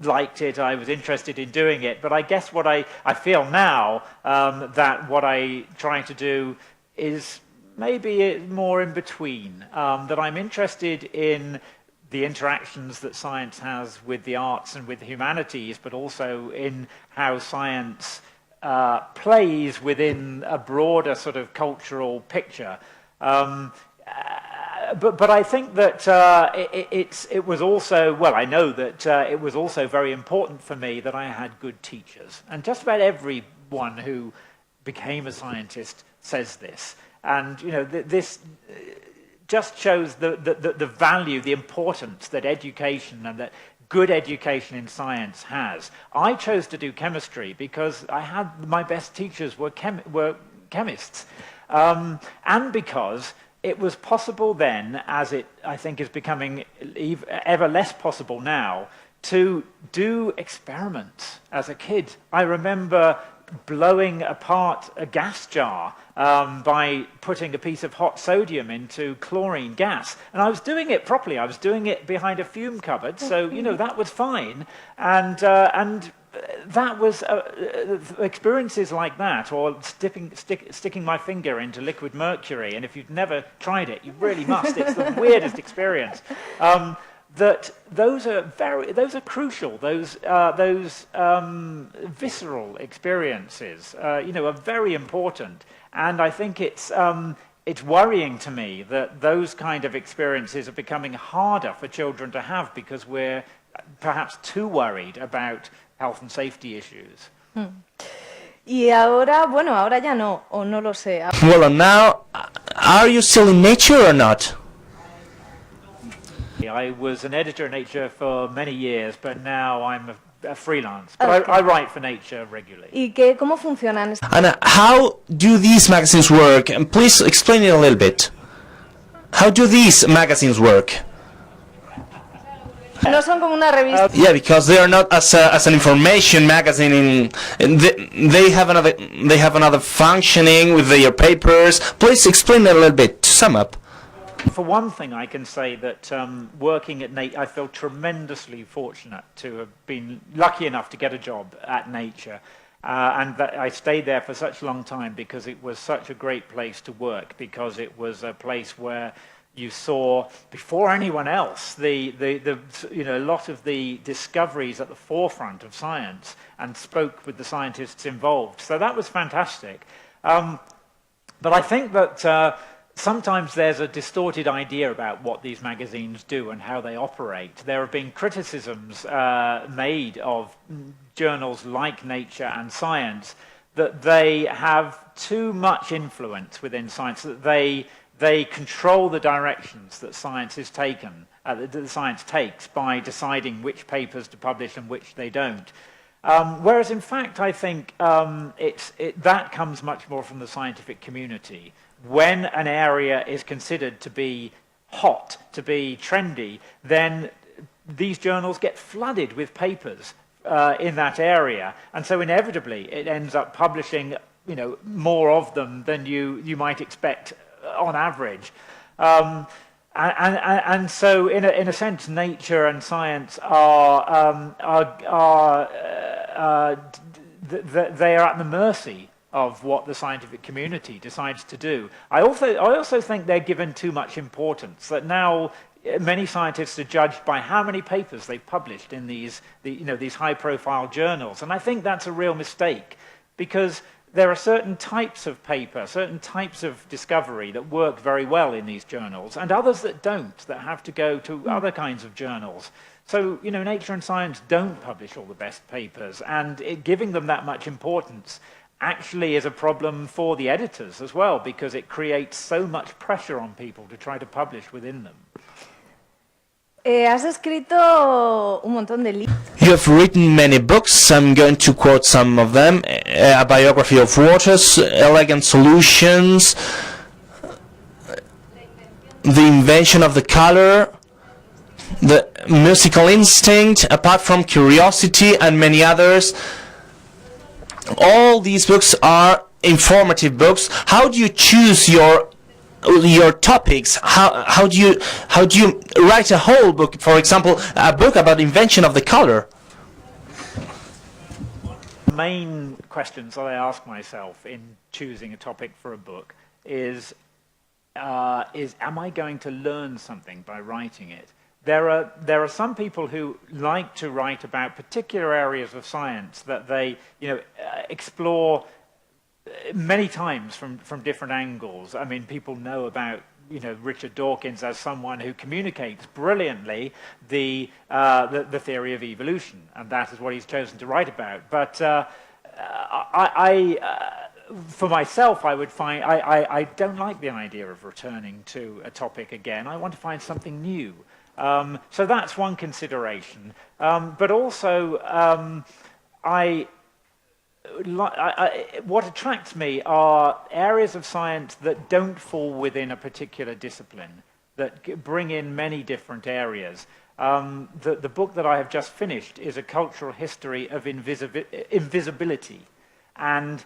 liked it, I was interested in doing it. But I guess what I feel now, that what I'm trying to do is maybe more in between, that I'm interested in the interactions that science has with the arts and with the humanities, but also in how science plays within a broader sort of cultural picture. But I think that it was also, well, I know that it was also very important for me that I had good teachers. And just about everyone who became a scientist says this. And, you know, this just shows the value, the importance that education and that good education in science has. I chose to do chemistry because I had my best teachers were chemists. And because it was possible then, as it, I think, is becoming ever less possible now, to do experiments as a kid. I remember blowing apart a gas jar by putting a piece of hot sodium into chlorine gas. And I was doing it properly. I was doing it behind a fume cupboard, so, you know, that was fine. And that was experiences like that, or sticking my finger into liquid mercury. And if you've never tried it, you really must. It's the weirdest experience. That those are crucial. Those visceral experiences, you know, are very important. And I think it's worrying to me that those kind of experiences are becoming harder for children to have because we're perhaps too worried about health and safety issues. Y ahora, bueno, ahora ya no, o no lo sé. Well, now, are you still in Nature or not? I was an editor in Nature for many years, but now I'm a freelance. But okay. I write for Nature regularly. ¿Y cómo funcionan? And how do these magazines work? And please explain it a little bit. How do these magazines work? No son como una revista. Yeah, because they are not as an information magazine. They have another functioning with their papers. Please explain it a little bit to sum up. For one thing, I can say that working at Nature, I feel tremendously fortunate to have been lucky enough to get a job at Nature. And that I stayed there for such a long time because it was such a great place to work, because it was a place where you saw, before anyone else, a lot of the discoveries at the forefront of science, and spoke with the scientists involved. So that was fantastic. But I think that sometimes there's a distorted idea about what these magazines do and how they operate. There have been criticisms made of journals like Nature and Science that they have too much influence within science, that they control the directions that science is taken, that the science takes, by deciding which papers to publish and which they don't. Whereas, in fact, I think that comes much more from the scientific community. When an area is considered to be hot, to be trendy, then these journals get flooded with papers in that area. And so inevitably it ends up publishing more of them than you might expect on average. And so in a sense, Nature and Science they are at the mercy of what the scientific community decides to do. I also think they're given too much importance, that now many scientists are judged by how many papers they've published in these high-profile journals. And I think that's a real mistake, because there are certain types of paper, certain types of discovery that work very well in these journals, and others that don't, that have to go to other kinds of journals. So, Nature and Science don't publish all the best papers, and giving them that much importance actually is a problem for the editors as well, because it creates so much pressure on people to try to publish within them. Has escrito un montón de libros. You have written many books. I'm going to quote some of them. A biography of waters, elegant solutions, the invention of the color, the musical instinct, apart from curiosity, and many others. All these books are informative books. How do you choose your topics? How do you write a whole book? For example, a book about invention of the color. The main questions that I ask myself in choosing a topic for a book is am I going to learn something by writing it? There are some people who like to write about particular areas of science that they explore many times from different angles. I mean, people know about Richard Dawkins as someone who communicates brilliantly the theory of evolution, and that is what he's chosen to write about. But for myself, I don't like the idea of returning to a topic again. I want to find something new. So that's one consideration. But also, what attracts me are areas of science that don't fall within a particular discipline, that bring in many different areas. The book that I have just finished is a cultural history of invisibility, and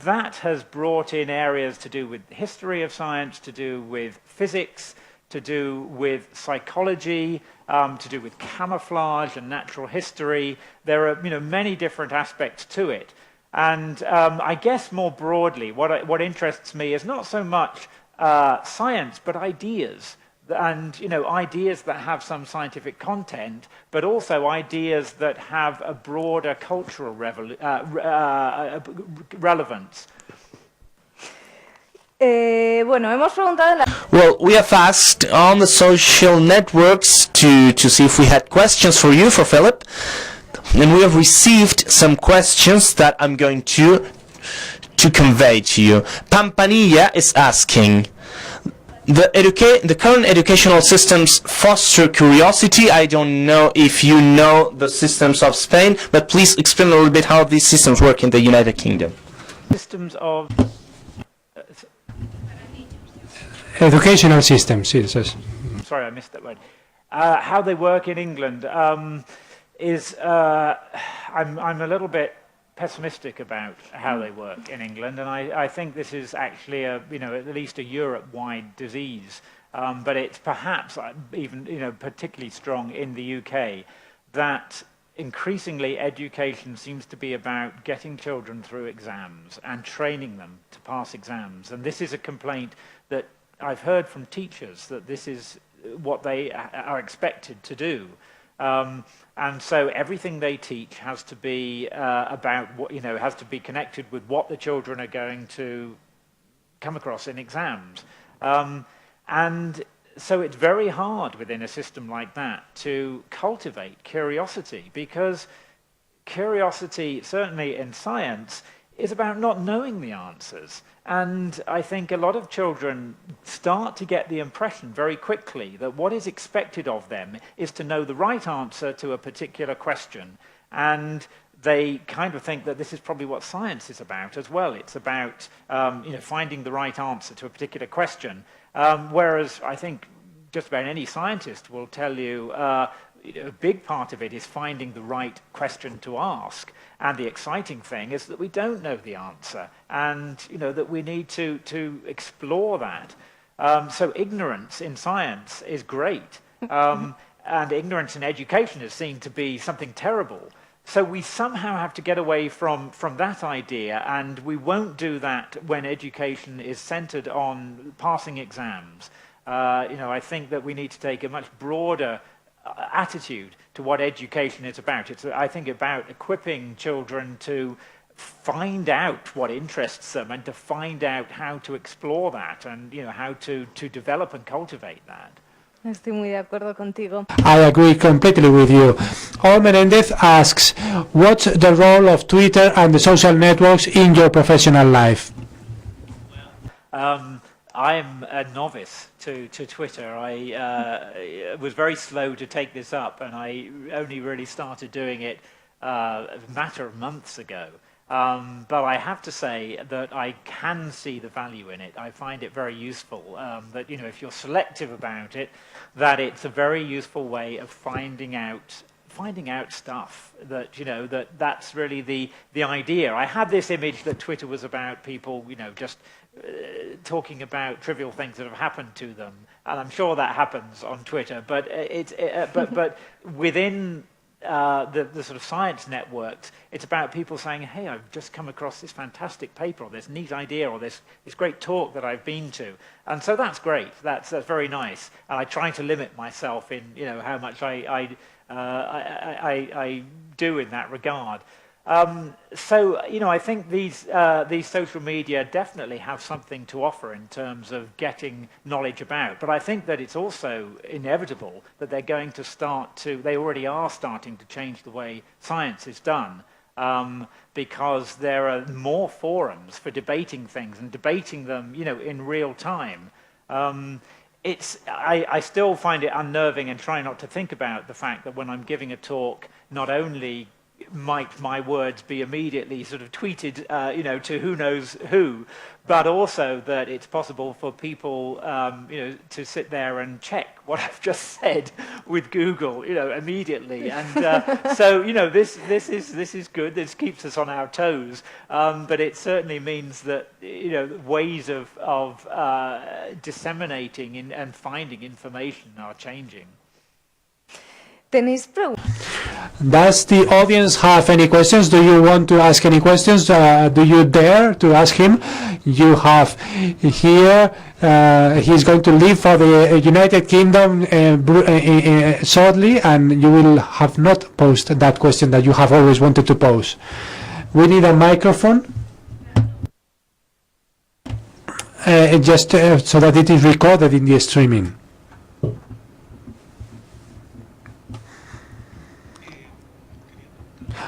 that has brought in areas to do with history of science, to do with physics, to do with psychology, to do with camouflage and natural history. There are many different aspects to it. And I guess more broadly, what interests me is not so much science, but ideas. And ideas that have some scientific content, but also ideas that have a broader cultural relevance. Well, we have asked on the social networks to see if we had questions for you, for Philip. And we have received some questions that I'm going to convey to you. Pampanilla is asking, the current educational systems foster curiosity. I don't know if you know the systems of Spain, but please explain a little bit how these systems work in the United Kingdom. Systems of... Educational systems, yes. Sorry, I missed that word. How they work in England I'm a little bit pessimistic about how they work in England, and I think this is actually at least a Europe-wide disease, but it's perhaps even particularly strong in the UK, that increasingly education seems to be about getting children through exams and training them to pass exams. And this is a complaint that I've heard from teachers, that this is what they are expected to do. And so everything they teach has to be about what, has to be connected with what the children are going to come across in exams. And so it's very hard within a system like that to cultivate curiosity, because curiosity, certainly in science, is about not knowing the answers. And I think a lot of children start to get the impression very quickly that what is expected of them is to know the right answer to a particular question. And they kind of think that this is probably what science is about as well. It's about finding the right answer to a particular question. Whereas I think just about any scientist will tell you a big part of it is finding the right question to ask. And the exciting thing is that we don't know the answer, and that we need to explore that. So ignorance in science is great, and ignorance in education is seen to be something terrible. So we somehow have to get away from that idea, and we won't do that when education is centered on passing exams. I think that we need to take a much broader attitude to what education is about. It's, I think, about equipping children to find out what interests them and to find out how to explore that and how to develop and cultivate that. Estoy muy de acuerdo contigo. I agree completely with you. Ol Menendez asks, what's the role of Twitter and the social networks in your professional life? I'm a novice to Twitter. I was very slow to take this up, and I only really started doing it a matter of months ago. But I have to say that I can see the value in it. I find it very useful, that if you're selective about it, that it's a very useful way of finding out stuff, that that's really the idea. I had this image that Twitter was about people just talking about trivial things that have happened to them, and I'm sure that happens on Twitter, but but within the sort of science networks, it's about people saying, hey, I've just come across this fantastic paper, or this neat idea, or this great talk that I've been to. And so that's great. That's very nice. And I try to limit myself in how much I do in that regard. So I think these social media definitely have something to offer in terms of getting knowledge about. But I think that it's also inevitable that they're going to they already are starting to change the way science is done, because there are more forums for debating things and debating them, in real time. I still find it unnerving and try not to think about the fact that when I'm giving a talk, not only might my words be immediately sort of tweeted, to who knows who, but also that it's possible for people, to sit there and check what I've just said with Google, immediately. And so, this is good. This keeps us on our toes, but it certainly means that ways of disseminating and finding information are changing. ¿Tenéis preguntas? Does the audience have any questions? Do you want to ask any questions? Do you dare to ask him? You have here, he's going to leave for the United Kingdom shortly, and you will have not posed that question that you have always wanted to pose. We need a microphone. Just so that it is recorded in the streaming.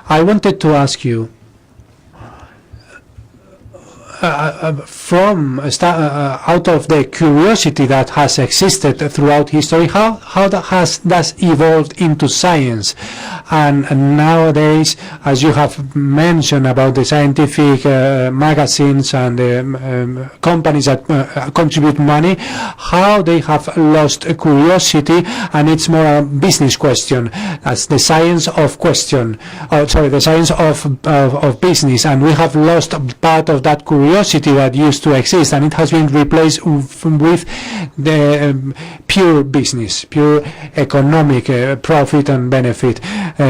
I wanted to ask you, out of the curiosity that has existed throughout history, how that has evolved into science, and nowadays, as you have mentioned about the scientific magazines and the companies that contribute money, how they have lost curiosity, and it's more a business question, as the science of the science of business, and we have lost part of that curiosity curiosity that used to exist, and it has been replaced with the pure business, pure economic profit and benefit.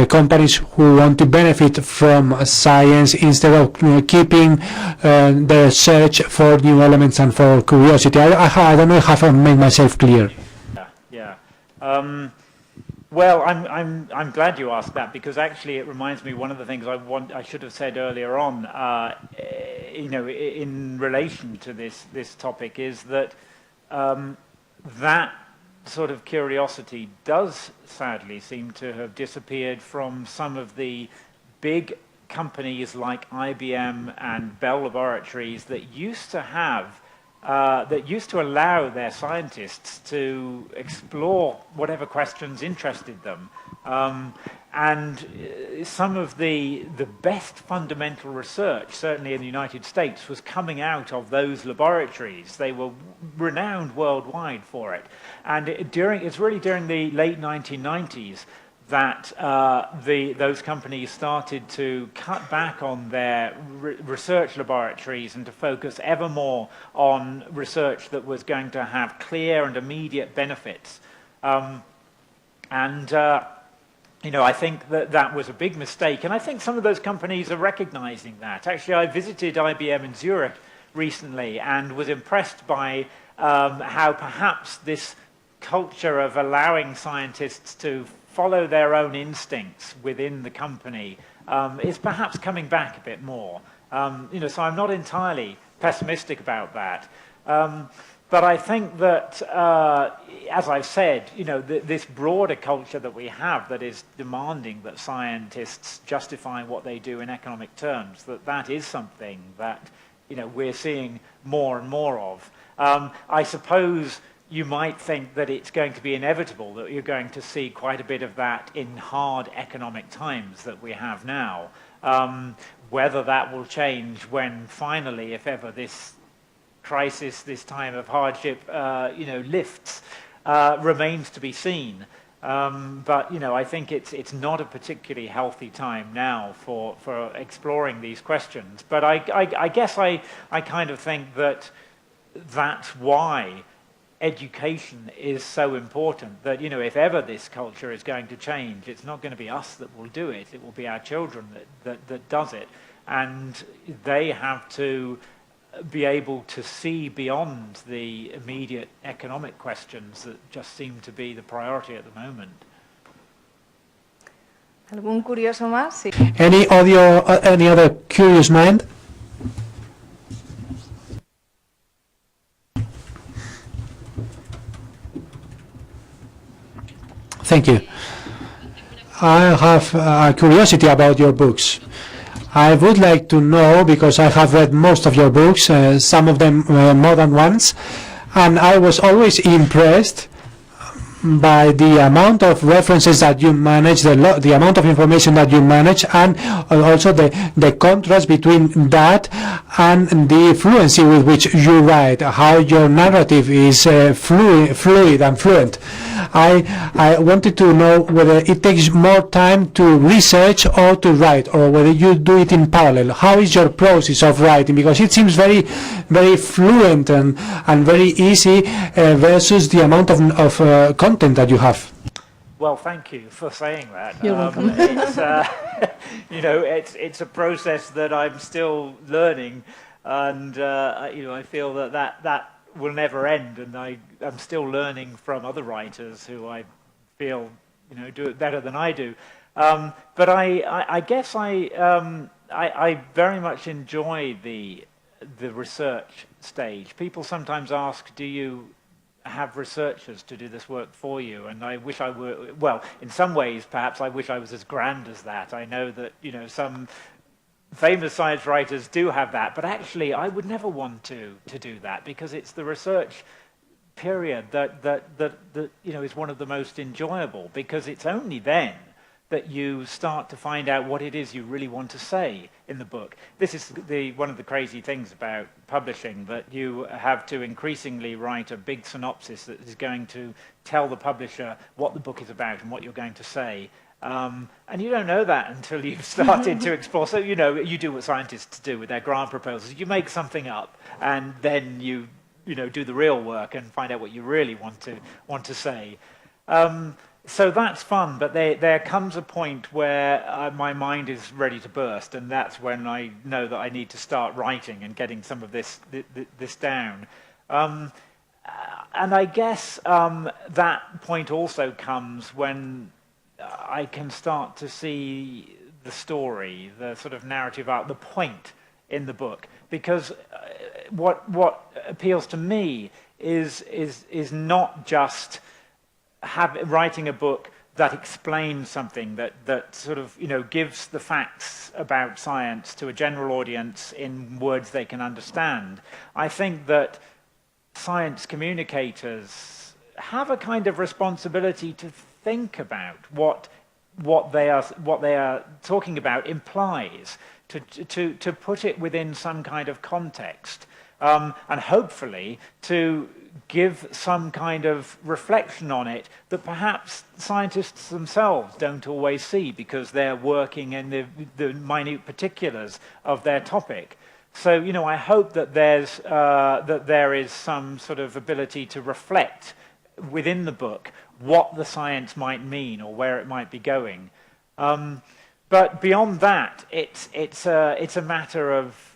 Companies who want to benefit from science instead of keeping the search for new elements and for curiosity. I don't know if I have made myself clear. Yeah. Well, I'm glad you asked that, because actually it reminds me one of the things I should have said earlier on, in relation to this topic, is that that sort of curiosity does sadly seem to have disappeared from some of the big companies like IBM and Bell Laboratories that used to have that used to allow their scientists to explore whatever questions interested them. And some of the best fundamental research, certainly in the United States, was coming out of those laboratories. They were renowned worldwide for it. And it's really during the late 1990s that those companies started to cut back on their research laboratories and to focus ever more on research that was going to have clear and immediate benefits. I think that was a big mistake, and I think some of those companies are recognizing that. Actually, I visited IBM in Zurich recently and was impressed by how perhaps this culture of allowing scientists to follow their own instincts within the company is perhaps coming back a bit more. So I'm not entirely pessimistic about that. But I think that, as I've said, this broader culture that we have that is demanding that scientists justify what they do in economic terms, that is something that, we're seeing more and more of. I suppose you might think that it's going to be inevitable that you're going to see quite a bit of that in hard economic times that we have now. Whether that will change when finally, if ever, this crisis, this time of hardship, lifts, remains to be seen. But I think it's not a particularly healthy time now for exploring these questions. But I guess I kind of think that's why education is so important, that if ever this culture is going to change, it's not going to be us that will do it, it will be our children that does it, and they have to be able to see beyond the immediate economic questions that just seem to be the priority at the moment. ¿Algún curioso más? Sí. Any other curious mind? Thank you. I have a curiosity about your books. I would like to know, because I have read most of your books, some of them more than once, and I was always impressed by the amount of references that you manage, the amount of information that you manage, and also the contrast between that and the fluency with which you write, how your narrative is fluid and fluent. I wanted to know whether it takes more time to research or to write, or whether you do it in parallel. How is your process of writing? Because it seems very, very fluent and very easy versus the amount of content that you have. Well, thank you for saying that. You're welcome. It's a process that I'm still learning, and I feel that will never end, and I'm still learning from other writers who I feel do it better than I do. But I guess I very much enjoy the research stage. People sometimes ask, do you have researchers to do this work for you? And I wish I were, well, in some ways perhaps I wish I was as grand as that. I know that some famous science writers do have that, but actually I would never want to do that, because it's the research period that is one of the most enjoyable, because it's only then that you start to find out what it is you really want to say in the book. This is one of the crazy things about publishing, that you have to increasingly write a big synopsis that is going to tell the publisher what the book is about and what you're going to say. And you don't know that until you've started to explore. So, you do what scientists do with their grant proposals. You make something up, and then you do the real work and find out what you really want to say. So that's fun, but there comes a point where my mind is ready to burst, and that's when I know that I need to start writing and getting some of this down. And I guess that point also comes when I can start to see the story, the sort of narrative arc, the point in the book, because what appeals to me is not just writing a book that explains something, that sort of gives the facts about science to a general audience in words they can understand. I think that science communicators have a kind of responsibility to think about what they are talking about implies, to put it within some kind of context, and hopefully to give some kind of reflection on it that perhaps scientists themselves don't always see because they're working in the minute particulars of their topic. So, I hope that there is some sort of ability to reflect within the book what the science might mean or where it might be going. But beyond that, it's a matter of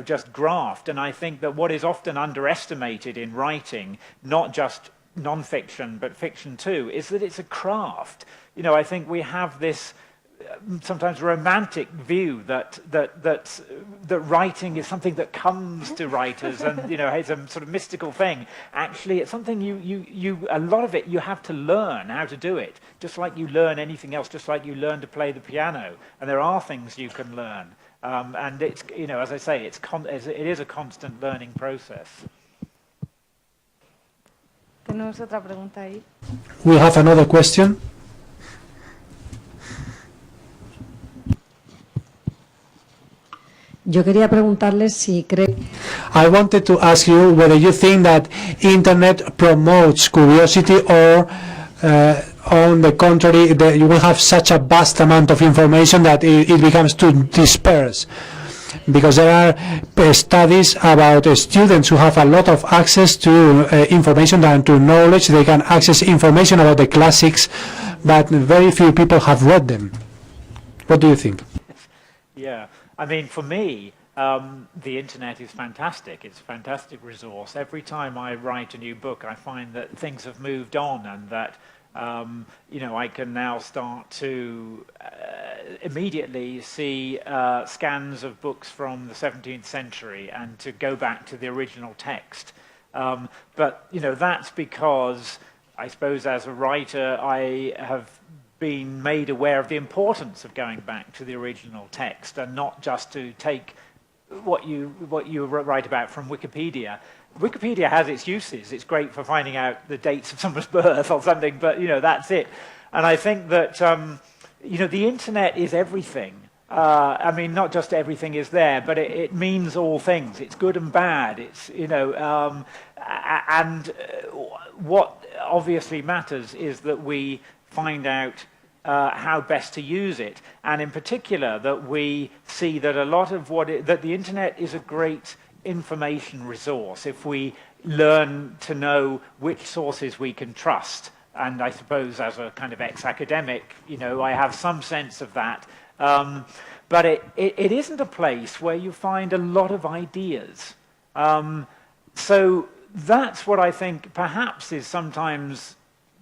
just graft. And I think that what is often underestimated in writing, not just non-fiction but fiction too, is that it's a craft. I think we have this sometimes romantic view that writing is something that comes to writers and it's a sort of mystical thing. Actually, it's something a lot of it you have to learn how to do it, just like you learn anything else, just like you learn to play the piano. And there are things you can learn, and it's as I say, it is a constant learning process. Tenemos otra pregunta ahí. We have another question. Yo quería preguntarles si cree. I wanted to ask you whether you think that internet promotes curiosity or on the contrary, that you will have such a vast amount of information that it becomes too dispersed. Because there are studies about students who have a lot of access to information and to knowledge. They can access information about the classics, but very few people have read them. What do you think? Yeah. I mean, for me, the internet is fantastic. It's a fantastic resource. Every time I write a new book, I find that things have moved on and that, I can now start to immediately see scans of books from the 17th century and to go back to the original text. But, that's because, I suppose, as a writer, I have been made aware of the importance of going back to the original text and not just to take what you write about from Wikipedia. Wikipedia has its uses. It's great for finding out the dates of someone's birth or something, but that's it. And I think that the internet is everything. I mean, not just everything is there, but it means all things. It's good and bad. It's and what obviously matters is that we find out how best to use it, and in particular that we see that a lot of that the internet is a great information resource if we learn to know which sources we can trust. And I suppose as a kind of ex-academic, I have some sense of that. But it isn't a place where you find a lot of ideas. So that's what I think perhaps is sometimes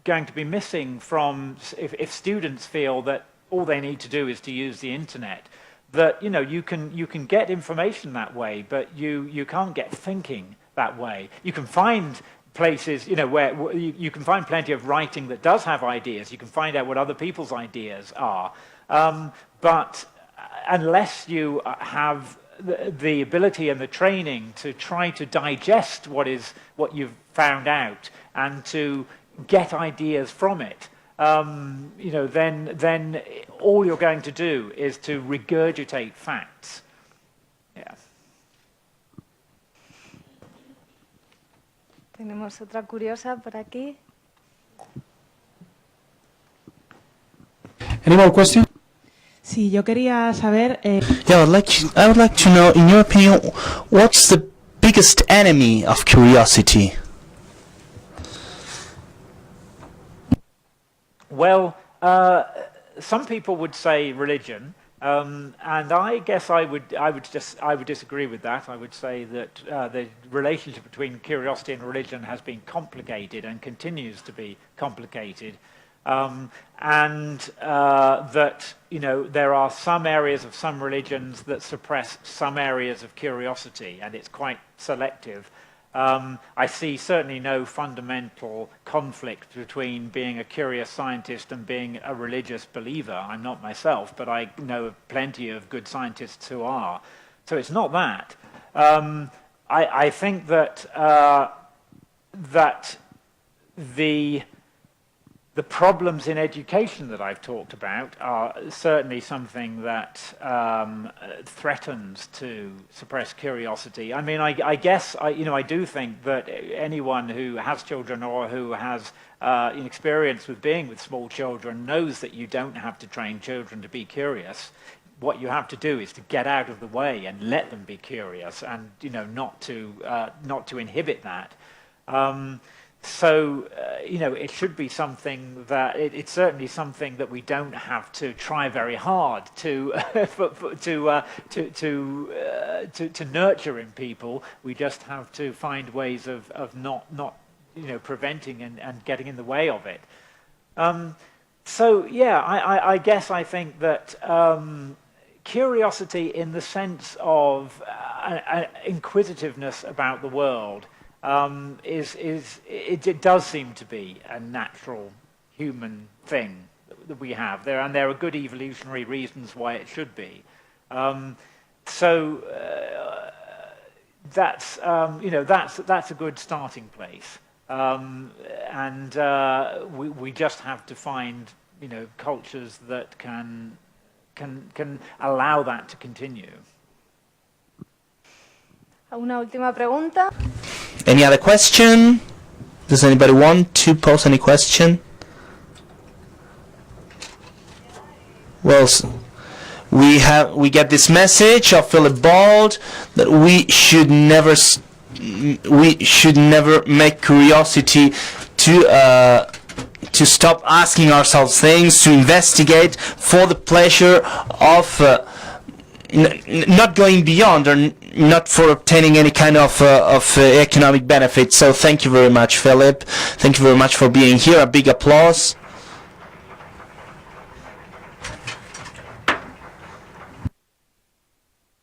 going to be missing from if students feel that all they need to do is to use the internet, that you can get information that way, but you can't get thinking that way. You can find places where you can find plenty of writing that does have ideas. You can find out what other people's ideas are, but unless you have the ability and the training to try to digest what you've found out and to get ideas from it, then all you're going to do is to regurgitate facts. Yeah. Tenemos otra curiosa por aquí. Any more questions? Sí, yo quería saber. Yeah, I would like to know, in your opinion, what's the biggest enemy of curiosity? Well, some people would say religion, and I guess I would disagree with that. I would say that the relationship between curiosity and religion has been complicated and continues to be complicated, and that there are some areas of some religions that suppress some areas of curiosity, and it's quite selective. I see certainly no fundamental conflict between being a curious scientist and being a religious believer. I'm not myself, but I know of plenty of good scientists who are. So it's not that. I think that that the problems in education that I've talked about are certainly something that threatens to suppress curiosity. I mean, I guess I do think that anyone who has children or who has experience with being with small children knows that you don't have to train children to be curious. What you have to do is to get out of the way and let them be curious, and not to inhibit that. So, it should be something that it's certainly something that we don't have to try very hard to to nurture in people. We just have to find ways of not preventing and getting in the way of it. So yeah, I guess I think that curiosity in the sense of inquisitiveness about the world. It does seem to be a natural human thing that we have there, and there are good evolutionary reasons why it should be. So that's a good starting place, and we just have to find cultures that can allow that to continue. Una última pregunta. Any other question? Does anybody want to pose any question? Well, we get this message of Philip Bald that we should never make curiosity to stop asking ourselves things, to investigate for the pleasure of not going beyond or not for obtaining any kind of economic benefit. So thank you very much, Philip. Thank you very much for being here. A big applause.